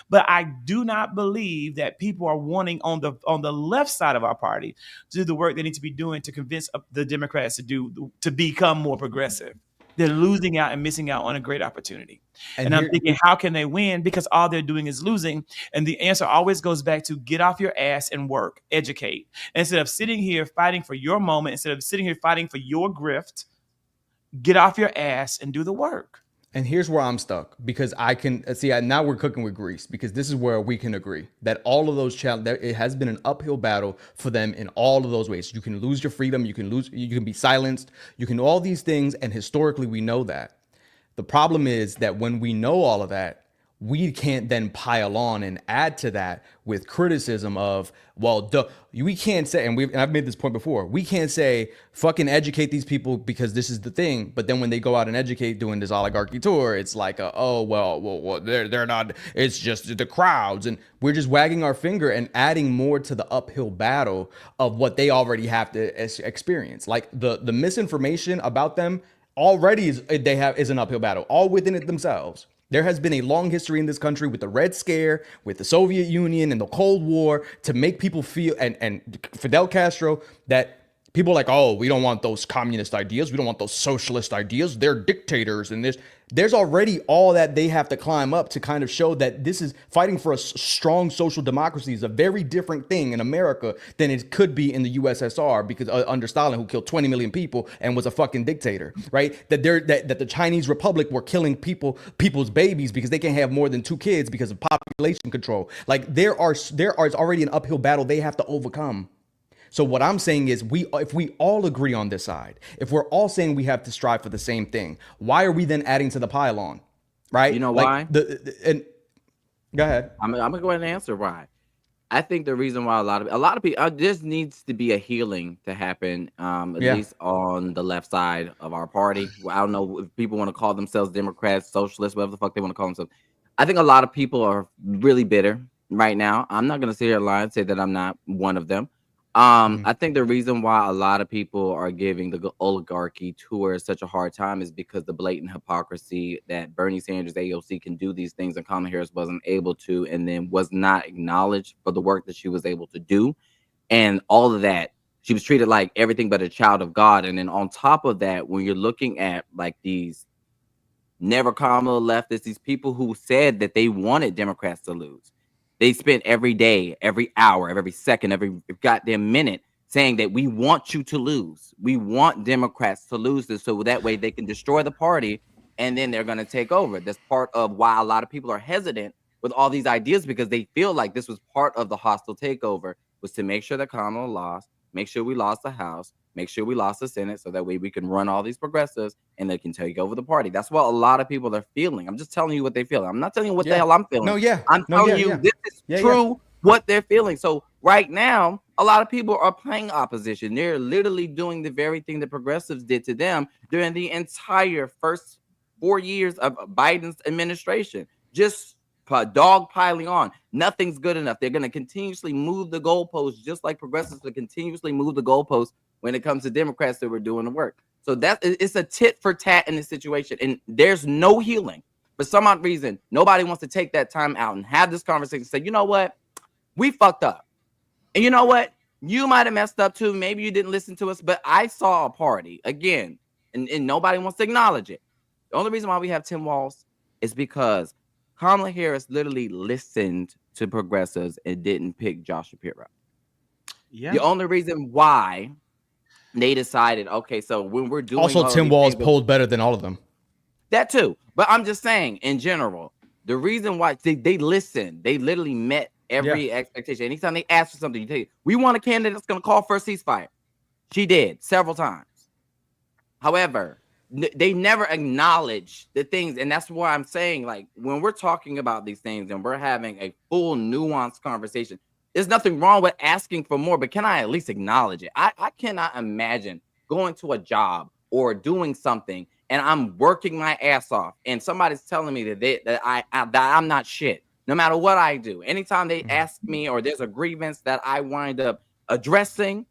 But I do not believe that people are wanting on the left side of our party to do the work they need to be doing to convince the Democrats to become more progressive. They're losing out and missing out on a great opportunity. And I'm thinking, how can they win? Because all they're doing is losing. And the answer always goes back to get off your ass and work, educate. Instead of sitting here fighting for your moment, instead of sitting here fighting for your grift, get off your ass and do the work. And here's where I'm stuck, because I can see now we're cooking with grease, because this is where we can agree that all of those challenges, it has been an uphill battle for them in all of those ways. You can lose your freedom, you can be silenced, you can do all these things, and historically we know that. The problem is that when we know all of that, we can't then pile on and add to that with criticism of, well, we can't say, and I've made this point before, we can't say fucking educate these people because this is the thing, but then when they go out and educate doing this oligarchy tour, it's like, well, they're not, it's just the crowds, and we're just wagging our finger and adding more to the uphill battle of what they already have to experience. Like the misinformation about them already is an uphill battle, all within it themselves. There has been a long history in this country with the Red Scare, with the Soviet Union and the Cold War, to make people feel, and Fidel Castro, that people are like, oh, we don't want those communist ideas. We don't want those socialist ideas. They're dictators. And there's already all that they have to climb up to kind of show that this is fighting for a strong social democracy is a very different thing in America than it could be in the USSR, because under Stalin, who killed 20 million people and was a fucking dictator, right? That the Chinese Republic were killing people's babies because they can't have more than 2 kids because of population control. Like there is already an uphill battle they have to overcome. So what I'm saying is, if we all agree on this side, if we're all saying we have to strive for the same thing, why are we then adding to the pile-on, right? You know why? And go ahead. I'm gonna go ahead and answer why. I think the reason why a lot of people, there needs to be a healing to happen, at least on the left side of our party. I don't know if people want to call themselves Democrats, socialists, whatever the fuck they want to call themselves. I think a lot of people are really bitter right now. I'm not gonna sit here and lie and say that I'm not one of them. I think the reason why a lot of people are giving the oligarchy tour such a hard time is because the blatant hypocrisy that Bernie Sanders, AOC, can do these things and Kamala Harris wasn't able to, and then was not acknowledged for the work that she was able to do. And all of that, she was treated like everything but a child of God. And then on top of that, when you're looking at like these never Kamala leftists, these people who said that they wanted Democrats to lose, they spent every day, every hour, every second, every goddamn minute saying that we want you to lose. We want Democrats to lose this so that way they can destroy the party and then they're going to take over. That's part of why a lot of people are hesitant with all these ideas, because they feel like this was part of the hostile takeover, was to make sure that Kamala lost, make sure we lost the House, make sure we lost the Senate, so that way we can run all these progressives and they can take over the party. That's what a lot of people are feeling. I'm just telling you what they feel. I'm not telling you what the hell I'm feeling. I'm telling you this is true, what they're feeling. So right now, a lot of people are playing opposition. They're literally doing the very thing that progressives did to them during the entire first 4 years of Biden's administration. Just dog piling on. Nothing's good enough. They're going to continuously move the goalposts, just like progressives will continuously move the goalposts when it comes to Democrats that were doing the work. So it's a tit for tat in this situation, and there's no healing. For some odd reason, nobody wants to take that time out and have this conversation and say, you know what? We fucked up. And you know what? You might have messed up too. Maybe you didn't listen to us, but I saw a party again, and nobody wants to acknowledge it. The only reason why we have Tim Walz is because Kamala Harris literally listened to progressives and didn't pick Josh Shapiro. Yeah. The only reason why they decided, okay, so when we're doing also Tim Walz polled better than all of them. That too. But I'm just saying, in general, the reason why they listened, they literally met every expectation. Anytime they asked for something, you tell you, we want a candidate that's going to call for a ceasefire. She did several times. However, they never acknowledge the things, and that's why I'm saying, like, when we're talking about these things and we're having a full nuanced conversation, there's nothing wrong with asking for more, but can I at least acknowledge it? I cannot imagine going to a job or doing something and I'm working my ass off and somebody's telling me that I'm not shit, no matter what I do. Anytime they ask me or there's a grievance that I wind up addressing,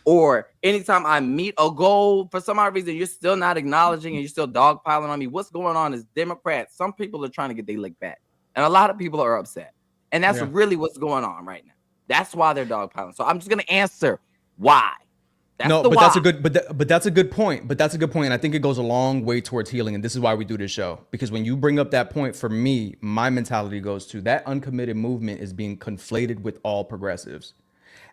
or anytime I meet a goal, for some odd reason, you're still not acknowledging and you're still dogpiling on me. What's going on is Democrats, some people are trying to get their lick back. And a lot of people are upset. And that's Yeah. really what's going on right now. That's why they're dogpiling. So I'm just going to answer why. That's No, the but why. that's a good, but that's a good point. But that's a good point. And I think it goes a long way towards healing. And this is why we do this show. Because when you bring up that point, for me, my mentality goes to that uncommitted movement is being conflated with all progressives.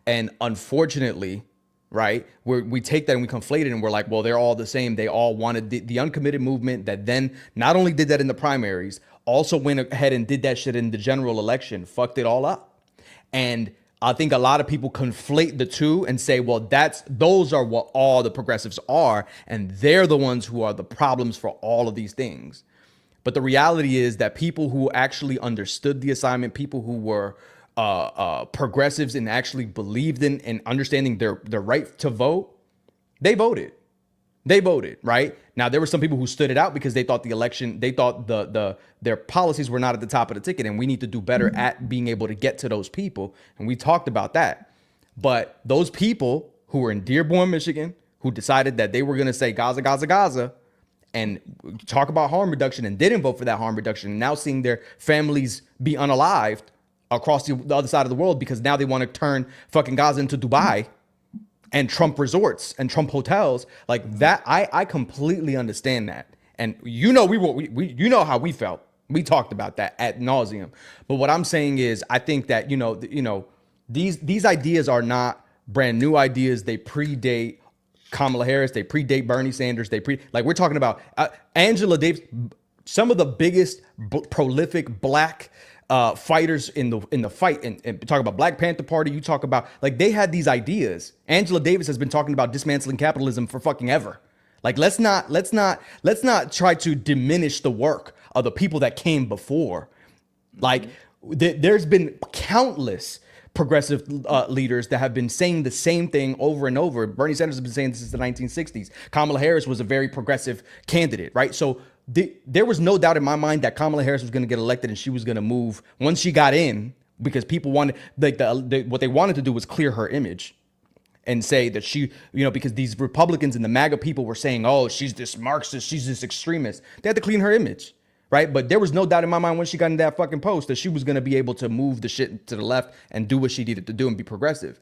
And unfortunately, right, we take that and we conflate it and we're like, well, they're all the same. They all wanted the uncommitted movement that then not only did that in the primaries, also went ahead and did that shit in the general election, fucked it all up. And I think a lot of people conflate the two and say, well, those are what all the progressives are, and they're the ones who are the problems for all of these things. But the reality is that people who actually understood the assignment, people who were progressives and actually believed in and understanding their right to vote, they voted. They voted, right? Now, there were some people who stood it out because they thought their policies were not at the top of the ticket, and we need to do better at being able to get to those people. And we talked about that. But those people who were in Dearborn, Michigan, who decided that they were going to say Gaza, Gaza, Gaza, and talk about harm reduction and didn't vote for that harm reduction, and now seeing their families be unalived across the other side of the world because now they want to turn fucking Gaza into Dubai and Trump resorts and Trump hotels like that. I completely understand that. And you know, you know how we felt. We talked about that ad nauseum. But what I'm saying is, I think that, these ideas are not brand new ideas. They predate Kamala Harris. They predate Bernie Sanders. We're talking about Angela Davis, some of the biggest prolific black fighters in the fight, and talk about Black Panther Party. You talk about, like, they had these ideas. Angela Davis has been talking about dismantling capitalism for fucking ever. Like, let's not try to diminish the work of the people that came before. Like, there's been countless progressive leaders that have been saying the same thing over and over. Bernie Sanders has been saying this since the 1960s. Kamala Harris was a very progressive candidate, right? So there was no doubt in my mind that Kamala Harris was going to get elected and she was going to move once she got in, because people wanted, like, what they wanted to do was clear her image and say that she, because these Republicans and the MAGA people were saying, oh, she's this Marxist, she's this extremist. They had to clean her image, right? But there was no doubt in my mind when she got in that fucking post that she was going to be able to move the shit to the left and do what she needed to do and be progressive.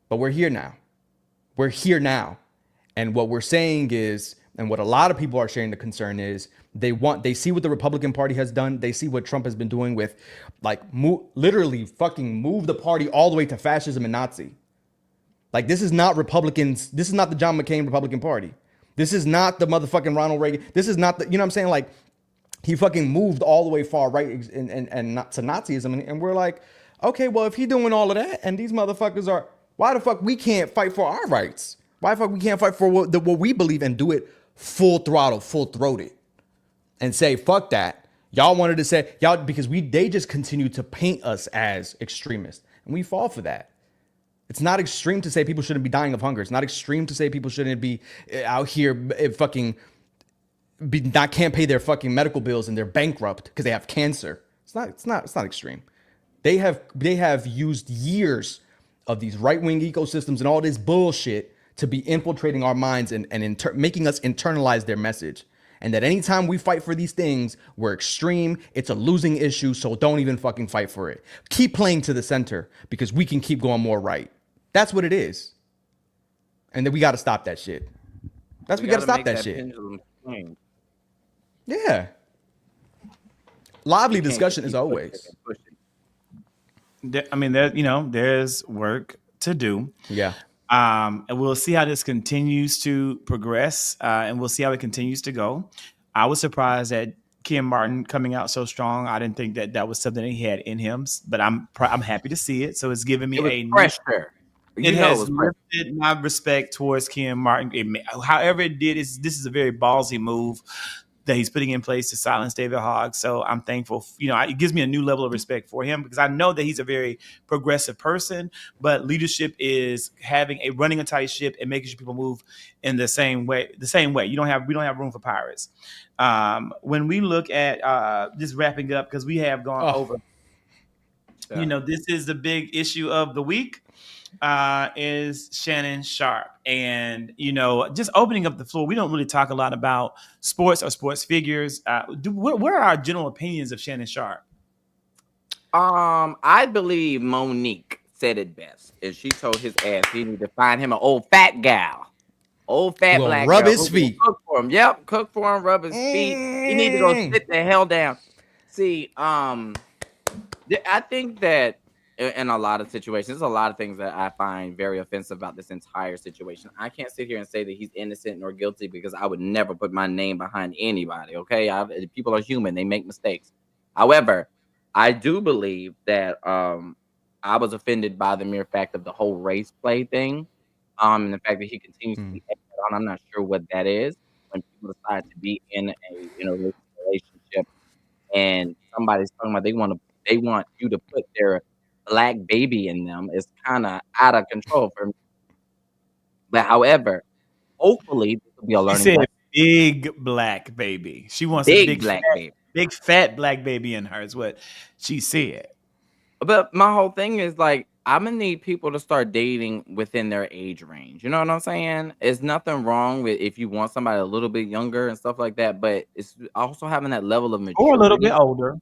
But we're here now. We're here now. And what we're saying is, and what a lot of people are sharing the concern is, they see what the Republican Party has done. They see what Trump has been doing with, like, literally fucking move the party all the way to fascism and Nazi. Like, this is not Republicans. This is not the John McCain Republican Party. This is not the motherfucking Ronald Reagan. This is not the, what I'm saying? Like, he fucking moved all the way far right and not to Nazism. And we're like, okay, well, if he doing all of that and these motherfuckers are, why the fuck we can't fight for our rights? Why the fuck we can't fight for what we believe and do it full throttle, full throated, and say, fuck that. Y'all wanted to say, because they just continue to paint us as extremists, and we fall for that. It's not extreme to say people shouldn't be dying of hunger. It's not extreme to say people shouldn't be out here can't pay their fucking medical bills and they're bankrupt because they have cancer. It's not extreme. They have used years of these right-wing ecosystems and all this bullshit to be infiltrating our minds and making us internalize their message. And that anytime we fight for these things, we're extreme. It's a losing issue, so don't even fucking fight for it. Keep playing to the center because we can keep going more right. That's what it is. And then we got to stop that shit. We got to stop that shit. Yeah. Lively discussion as always. I mean, there's work to do. Yeah. And we'll see how this continues to progress, and we'll see how it continues to go. I was surprised at Ken Martin coming out so strong. I didn't think that was something that he had in him, but I'm happy to see it. So it's given me a pressure. It has lifted my respect towards Ken Martin. However it did, this is a very ballsy move that he's putting in place to silence David Hogg. So I'm thankful. It gives me a new level of respect for him because I know that he's a very progressive person, but leadership is running a tight ship and making sure people move in the same way. We don't have room for pirates. When we look at just wrapping up, because we have gone over, this is the big issue of the week. is Shannon Sharp. And, just opening up the floor, we don't really talk a lot about sports or sports figures. What are our general opinions of Shannon Sharp? I believe Monique said it best. And she told his ass he need to find him an old fat gal. Old fat Who gonna black rub girl his who will feet. cook for him. Yep, cook for him, rub his feet. He need to go sit the hell down. See, I think that in a lot of situations, there's a lot of things that I find very offensive about this entire situation. I can't sit here and say that he's innocent nor guilty because I would never put my name behind anybody. Okay, people are human; they make mistakes. However, I do believe that I was offended by the mere fact of the whole race play thing. And the fact that he continues to be egged on. I'm not sure what that is. When people decide to be in a relationship and somebody's talking about they want you to put their black baby in them, is kind of out of control for me. But however, hopefully this will be a She learning said lesson. big black baby. She wants a Big black baby. big fat black baby in her is what she said. But my whole thing is like, I'm gonna need people to start dating within their age range. You know what I'm saying? There's nothing wrong with if you want somebody a little bit younger and stuff like that, but it's also having that level of maturity. Or a little bit older.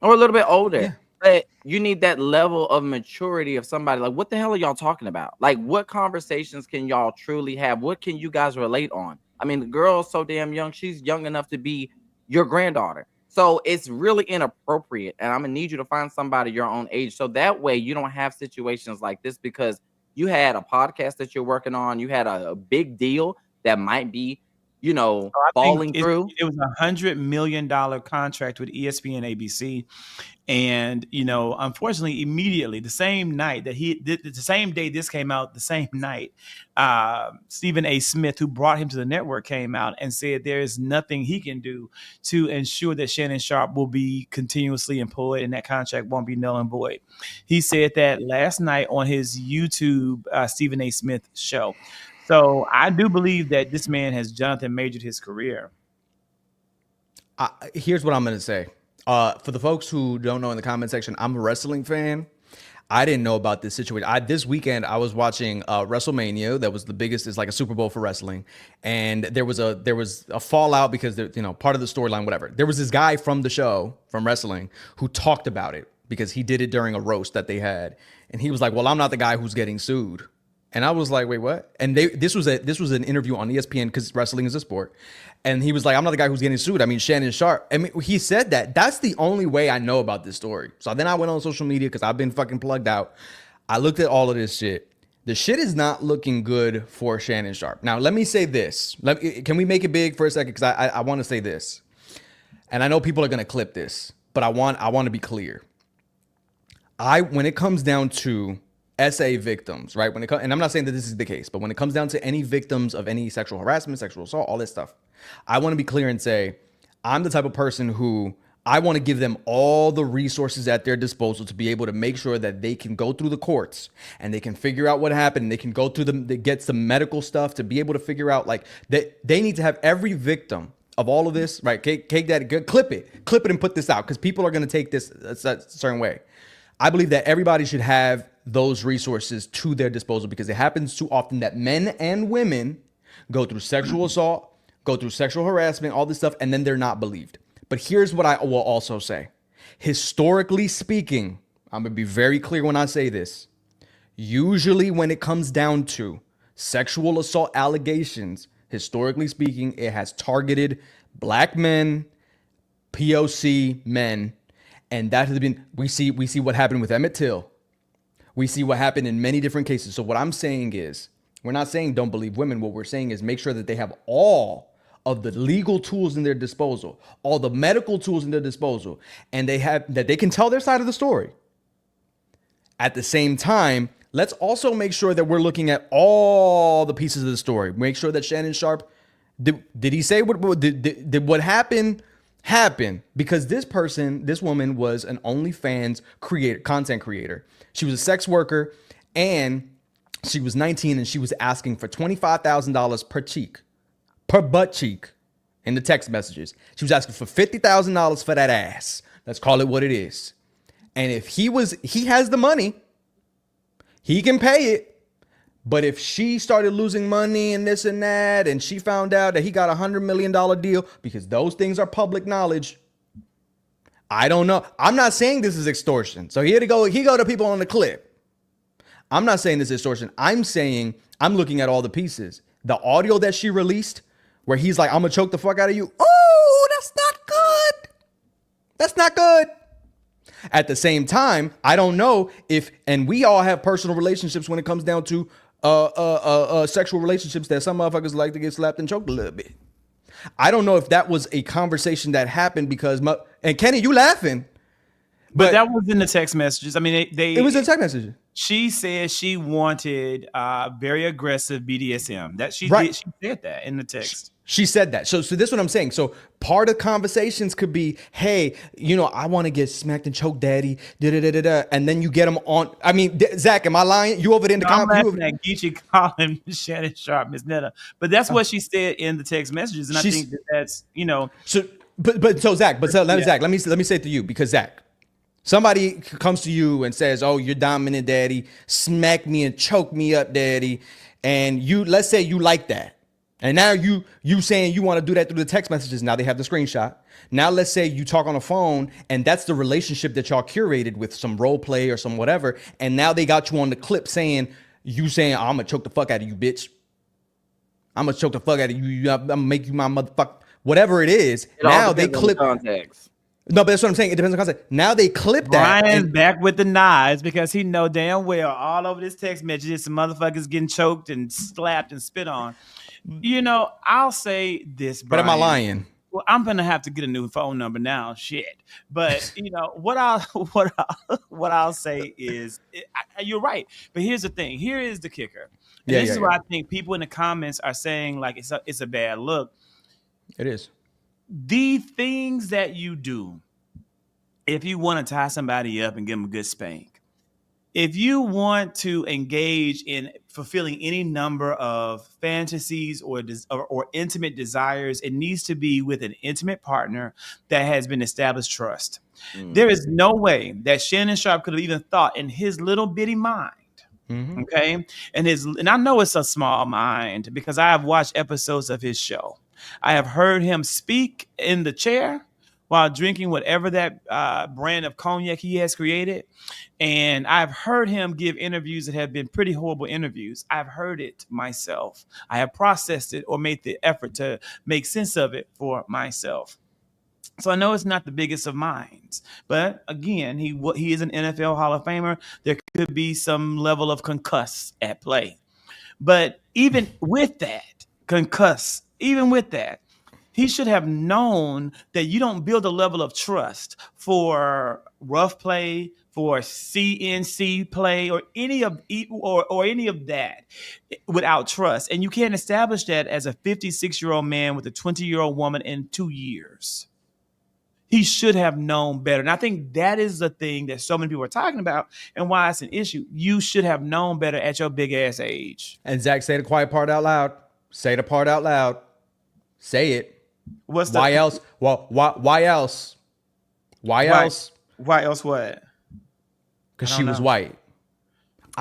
Or a little bit older. Yeah. But you need that level of maturity of somebody. Like, what the hell are y'all talking about? Like, what conversations can y'all truly have? What can you guys relate on? I mean, the girl's so damn young. She's young enough to be your granddaughter. So it's really inappropriate. And I'm gonna need you to find somebody your own age. So that way you don't have situations like this, because you had a podcast that you're working on, you had a big deal that might be, falling through. It was $100 million contract with ESPN ABC. And, unfortunately, immediately, the same night that the same day this came out, the same night, Stephen A. Smith, who brought him to the network, came out and said there is nothing he can do to ensure that Shannon Sharp will be continuously employed and that contract won't be null and void. He said that last night on his YouTube Stephen A. Smith show. So I do believe that this man has Jonathan majored his career. Here's what I'm going to say. For the folks who don't know in the comment section, I'm a wrestling fan. I didn't know about this situation. This weekend I was watching WrestleMania. That was the biggest. It's like a Super Bowl for wrestling, and there was a fallout because part of the storyline, whatever. There was this guy from the show from wrestling who talked about it because he did it during a roast that they had, and he was like, "Well, I'm not the guy who's getting sued." And I was like, wait, what? And this was an interview on ESPN because wrestling is a sport. And he was like, I'm not the guy who's getting sued. I mean, Shannon Sharp. I mean, he said that. That's the only way I know about this story. So then I went on social media because I've been fucking plugged out. I looked at all of this shit. The shit is not looking good for Shannon Sharp. Now, let me say this. Can we make it big for a second? Because I want to say this. And I know people are going to clip this, but I want to be clear. When it comes down to SA victims, right? And I'm not saying that this is the case, but when it comes down to any victims of any sexual harassment, sexual assault, all this stuff, I want to be clear and say, I'm the type of person who I want to give them all the resources at their disposal to be able to make sure that they can go through the courts and they can figure out what happened. And they can go through get some medical stuff to be able to figure out, like, that they need to have every victim of all of this, right? Cake that, clip it and put this out because people are going to take this a certain way. I believe that everybody should have those resources to their disposal because it happens too often that men and women go through sexual assault, go through sexual harassment, all this stuff, and then they're not believed. But here's what I will also say. Historically speaking, I'm going to be very clear when I say this. Usually when it comes down to sexual assault allegations, historically speaking, it has targeted black men, POC men, and that has been, we see what happened with Emmett Till. We see what happened in many different cases. So what I'm saying is, we're not saying don't believe women. What we're saying is make sure that they have all of the legal tools in their disposal, all the medical tools in their disposal, and they can tell their side of the story. At the same time, let's also make sure that we're looking at all the pieces of the story. Make sure that Shannon Sharp, did he say did what happened? Happen because this woman was an OnlyFans content creator. She was a sex worker and she was 19 and she was asking for $25,000 per butt cheek in the text messages. She was asking for $50,000 for that ass. Let's call it what it is. And if he has the money, he can pay it. But if she started losing money and this and that, and she found out that he got $100 million deal, because those things are public knowledge, I don't know. I'm not saying this is extortion. So he go to people on the clip. I'm not saying this is extortion. I'm saying I'm looking at all the pieces. The audio that she released, where he's like, I'm gonna choke the fuck out of you. Oh, that's not good. That's not good. At the same time, I don't know if, and we all have personal relationships when it comes down to sexual relationships, that some motherfuckers like to get slapped and choked a little bit. I don't know if that was a conversation that happened because, and Kenny, you laughing. But that was in the text messages. I mean, it was in text messages. She said she wanted very aggressive BDSM. That she Right. did. She said that in the text. She said that. So this is what I'm saying. So part of conversations could be, hey, I want to get smacked and choked, daddy. And then you get them on. I mean, Zach, am I lying? You over there in the I'm comments? laughing at Geechee calling Shannon Sharp Miss Netta. But that's what she said in the text messages, and I think that's So, so Zach, Zach, let me say it to you, because Zach, somebody comes to you and says, "Oh, you're dominant, daddy. Smack me and choke me up, daddy." And let's say you like that. And now you saying you want to do that through the text messages. Now they have the screenshot. Now let's say you talk on the phone, and that's the relationship that y'all curated with some role play or some whatever. And now they got you on the clip saying, I'm gonna choke the fuck out of you, bitch. I'm gonna choke the fuck out of you. I'm gonna make you my motherfucker. Whatever it is. Now they clip context. No, but that's what I'm saying. It depends on context. Now they clip that. Brian's back with the knives because he know damn well all over this text messages some motherfuckers getting choked and slapped and spit on. I'll say this, Brian. But am I lying? Well, I'm gonna have to get a new phone number now. Shit. But what I'll say is, you're right. But here's the thing. Here is the kicker. And this is where I think people in the comments are saying like it's a bad look. It is. The things that you do, if you want to tie somebody up and give them a good spank, if you want to engage in fulfilling any number of fantasies or intimate desires, it needs to be with an intimate partner that has been established trust. There is no way that Shannon Sharp could have even thought in his little bitty mind. Okay. And I know it's a small mind because I have watched episodes of his show. I have heard him speak in the chair while drinking whatever that brand of cognac he has created. And I've heard him give interviews that have been pretty horrible interviews. I've heard it myself. I have processed it or made the effort to make sense of it for myself. So I know it's not the biggest of minds, but again, he is an NFL Hall of Famer. There could be some level of concuss at play. But even with that, he should have known that you don't build a level of trust for rough play, for CNC play, or any of that without trust. And you can't establish that as a 56-year-old man with a 20-year-old woman in 2 years. He should have known better. And I think that is the thing that so many people are talking about and why it's an issue. You should have known better at your big ass age. And Zach, say the quiet part out loud. Say the part out loud. Say it. Why else? Well, why else? Why else? Why else what? Because she was white.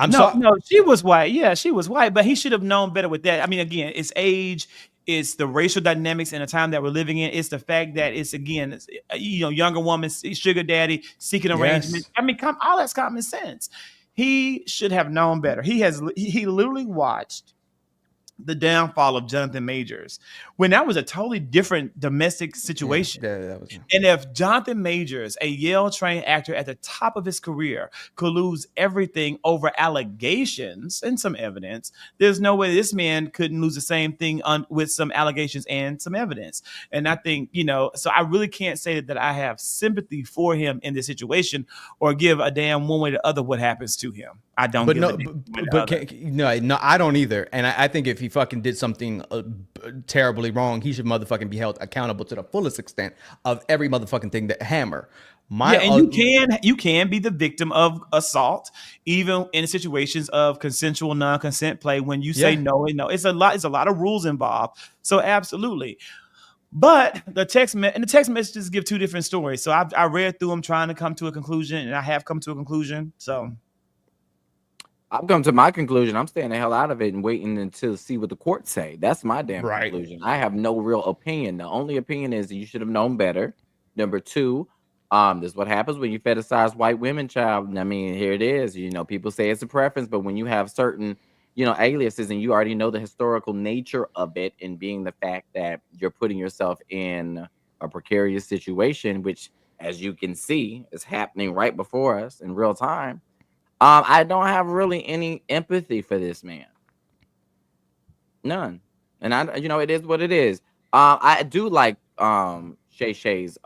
No, she was white. Yeah, she was white, but he should have known better with that. I mean, again, it's age, it's the racial dynamics in the time that we're living in. It's the fact that it's younger woman, sugar daddy, seeking arrangement. I mean, all that's common sense. He should have known better. He literally watched the downfall of Jonathan Majors when that was a totally different domestic situation. And if Jonathan Majors, a Yale-trained actor at the top of his career, could lose everything over allegations and some evidence, there's no way this man couldn't lose the same thing with some allegations and some evidence. And I think, so I really can't say that I have sympathy for him in this situation or give a damn one way or the other what happens to him. I don't. No, I don't either. And I think if he fucking did something terribly wrong, he should motherfucking be held accountable to the fullest extent of every motherfucking thing that hammer. You can be the victim of assault, even in situations of consensual non-consent play. When you say no and no, it's a lot of rules involved. So absolutely. But the text messages give two different stories. So I read through them trying to come to a conclusion, and I have come to a conclusion. So. I've come to my conclusion. I'm staying the hell out of it and waiting until see what the courts say. That's my damn Right. conclusion. I have no real opinion. The only opinion is that you should have known better. Number two, this is what happens when you fetishize white women, child. I mean, here it is. You know, people say it's a preference, but when you have certain, aliases and you already know the historical nature of it, and being the fact that you're putting yourself in a precarious situation, which, as you can see, is happening right before us in real time. I don't have really any empathy for this man. None. And it is what it is. I do like Shay Shay's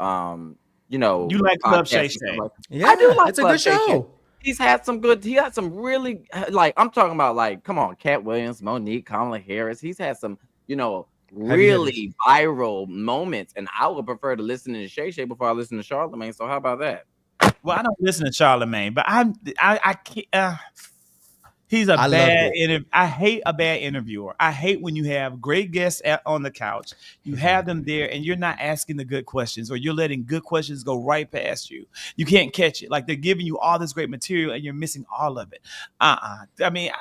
You like Club Shay podcast and stuff Shay. like. Yeah, I do like it's a Club good Shay Shay. show. He had some really, like, I'm talking about, like, come on, Cat Williams, Monique, Kamala Harris. He's had some, Heavy hitters. really viral moments, and I would prefer to listen to Shay Shay before I listen to Charlamagne. So how about that? Well, I don't listen to Charlamagne, but I can't. He's a I bad loved it. I hate a bad interviewer. I hate when you have great guests on the couch. You have them there and you're not asking the good questions, or you're letting good questions go right past you. You can't catch it. Like, they're giving you all this great material and you're missing all of it. I mean,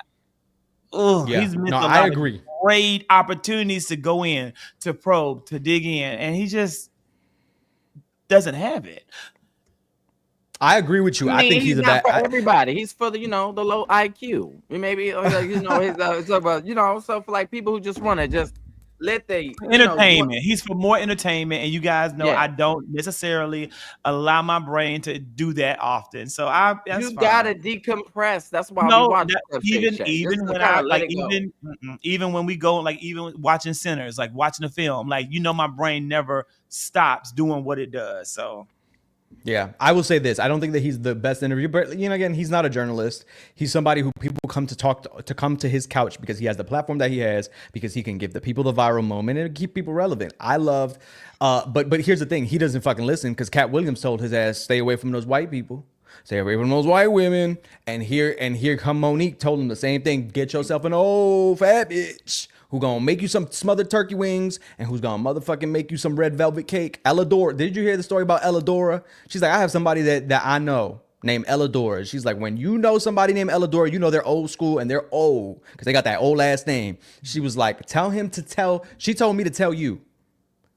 Yeah. he's missed No, a I lot agree. of great opportunities to go in, to probe, to dig in, and he just doesn't have it. I agree with you. I I mean, think he's a not bad. for everybody. He's for the the low IQ. Maybe it's about so for like people who just want to just let they Entertainment. He's for more entertainment, and you guys know Yeah. I don't necessarily allow my brain to do that often. So that's you fine. gotta decompress. That's why we No, watch that, Club Shay Shay. even Just to when kinda I let like it go. even when we go, like, even watching Sinners, like watching a film, like, my brain never stops doing what it does. So Yeah, I will say this. I don't think that he's the best interviewer, but again, he's not a journalist. He's somebody who people come to come to his couch because he has the platform that he has, because he can give the people the viral moment and keep people relevant. I loved, but here's the thing: he doesn't fucking listen, because Cat Williams told his ass, stay away from those white people, stay away from those white women, and here come Monique, told him the same thing: get yourself an old fat bitch who gonna make you some smothered turkey wings, and who's gonna motherfucking make you some red velvet cake. Elladora, did you hear the story about Elladora? She's like, I have somebody that I know named Elladora. She's like, when you know somebody named Elladora, you know they're old school and they're old because they got that old last name. She was like, she told me to tell you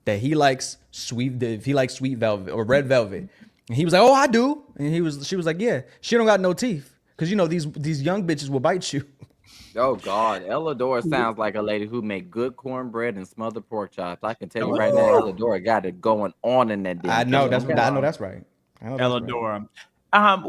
that he likes sweet velvet or red velvet. And he was like, oh, I do. And she was like, yeah, she don't got no teeth, because these young bitches will bite you. Oh God, Elladora sounds like a lady who make good cornbread and smothered pork chops. I can tell you right now, Elladora got it going on in that damn I know kitchen. that's right. Elladora.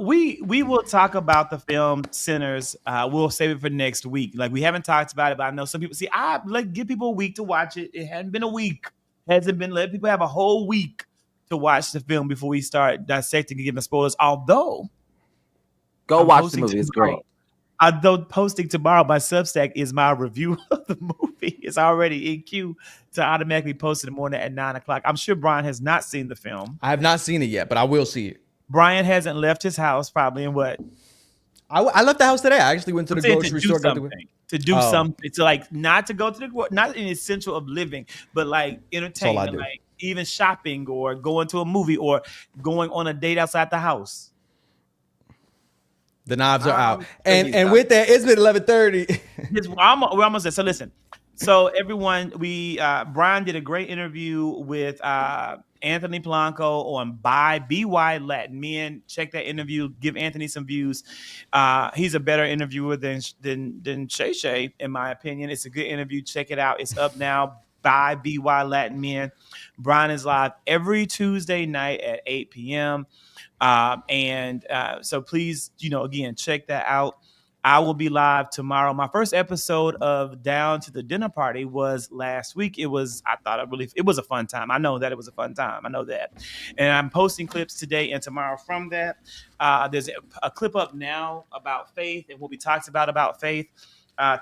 We will talk about the film Sinners. We'll save it for next week. Like, we haven't talked about it, but I know some people I like give people a week to watch it. It hadn't been a week. Hasn't been. Let people have a whole week to watch the film before we start dissecting and giving spoilers. Although, Go watch the movie. It's great. Although posting tomorrow, my Substack is my review of the movie. It's already in queue to automatically post in the morning at 9:00. I'm sure Brian has not seen the film. I have not seen it yet, but I will see it. Brian hasn't left his house probably in what? I left the house today. I actually went to the grocery store. To do something. To, like, not to go to the, not an essential of living, but like entertainment, like even shopping or going to a movie or going on a date outside the house. The knives are out. And with that, it's been 11:30. We're almost there. So listen. So everyone, Brian did a great interview with Anthony Polanco on BY Latin Men. Check that interview. Give Anthony some views. He's a better interviewer than Shay Shay, in my opinion. It's a good interview. Check it out. It's up now. By BY Latin Men. Brian is live every Tuesday night at 8 p.m. So please, again, check that out. I will be live tomorrow. My first episode of Down to the Dinner Party was last week. It was a fun time. I know that it was a fun time. I know that. And I'm posting clips today and tomorrow from that. There's a clip up now about faith and what we talked about faith.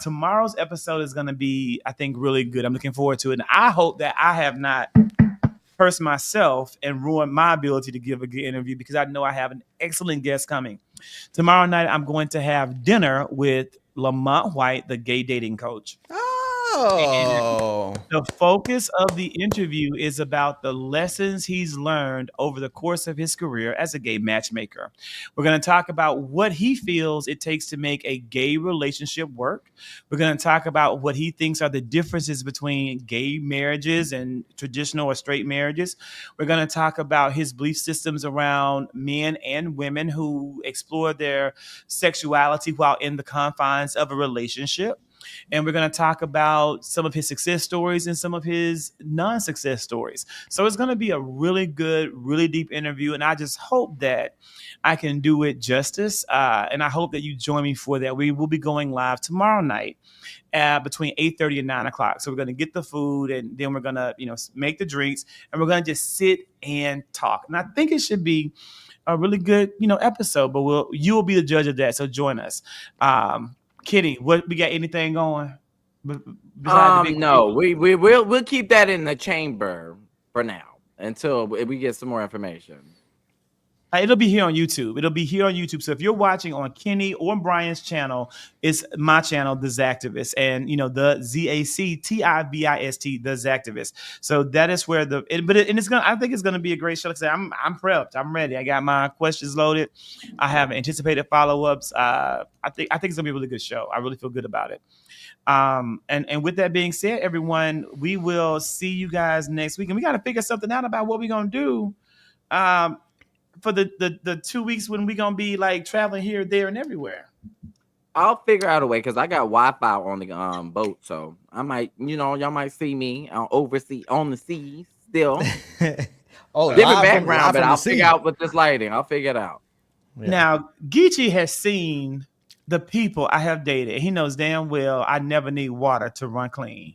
Tomorrow's episode is going to be, I think, really good. I'm looking forward to it. And I hope that I have not cursed myself and ruined my ability to give a good interview, because I know I have an excellent guest coming. Tomorrow night, I'm going to have dinner with Lamont White, the gay dating coach. Oh. The focus of the interview is about the lessons he's learned over the course of his career as a gay matchmaker. We're going to talk about what he feels it takes to make a gay relationship work. We're going to talk about what he thinks are the differences between gay marriages and traditional or straight marriages. We're going to talk about his belief systems around men and women who explore their sexuality while in the confines of a relationship. And we're going to talk about some of his success stories and some of his non-success stories. So it's going to be a really good, really deep interview. And I just hope that I can do it justice. And I hope that you join me for that. We will be going live tomorrow night between 8:30 and 9 o'clock. So we're going to get the food, and then we're going to, make the drinks, and we're going to just sit and talk. And I think it should be a really good, episode, but you will be the judge of that. So join us. Kenny, what we got? Anything going? No, we'll keep that in the chamber for now until we get some more information. It'll be here on YouTube. So if you're watching on Kenny or Brian's channel, it's my channel, The Zactivist, and the Zactivist, The Zactivist. So that is where I think it's gonna be a great show. Like I say, I'm prepped. I'm ready. I got my questions loaded. I have anticipated follow-ups. I think it's gonna be a really good show. I really feel good about it. And with that being said, everyone, we will see you guys next week, and we got to figure something out about what we're gonna do. For the 2 weeks when we're going to be like traveling here, there, and everywhere. I'll figure out a way because I got Wi-Fi on the boat, so I might, y'all might see me on the seas still. Different background, but I'll figure out with this lighting. I'll figure it out. Yeah. Now, Geechee has seen the people I have dated. He knows damn well I never need water to run clean.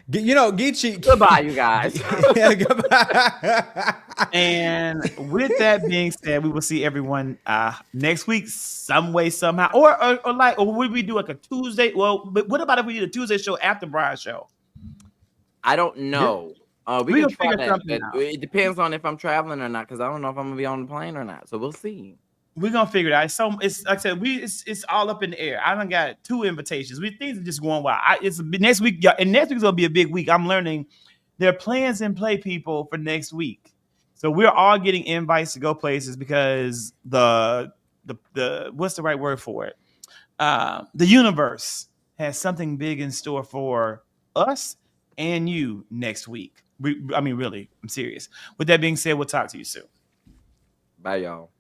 Geechee. Goodbye, you guys. Yeah, goodbye. And with that being said, we will see everyone next week, some way, somehow, or would we do like a Tuesday? Well, but what about if we did a Tuesday show after Brian's show? I don't know. We can try that. It depends on if I'm traveling or not, because I don't know if I'm gonna be on the plane or not. So we'll see. We're gonna figure it out. So it's like I said, it's all up in the air. I done got 2 invitations. Things are just going wild. It's next week, and next week's gonna be a big week. I'm learning there are plans in play, people, for next week. So we're all getting invites to go places because the what's the right word for it? The universe has something big in store for us and you next week. Really, I'm serious. With that being said, we'll talk to you soon. Bye, y'all.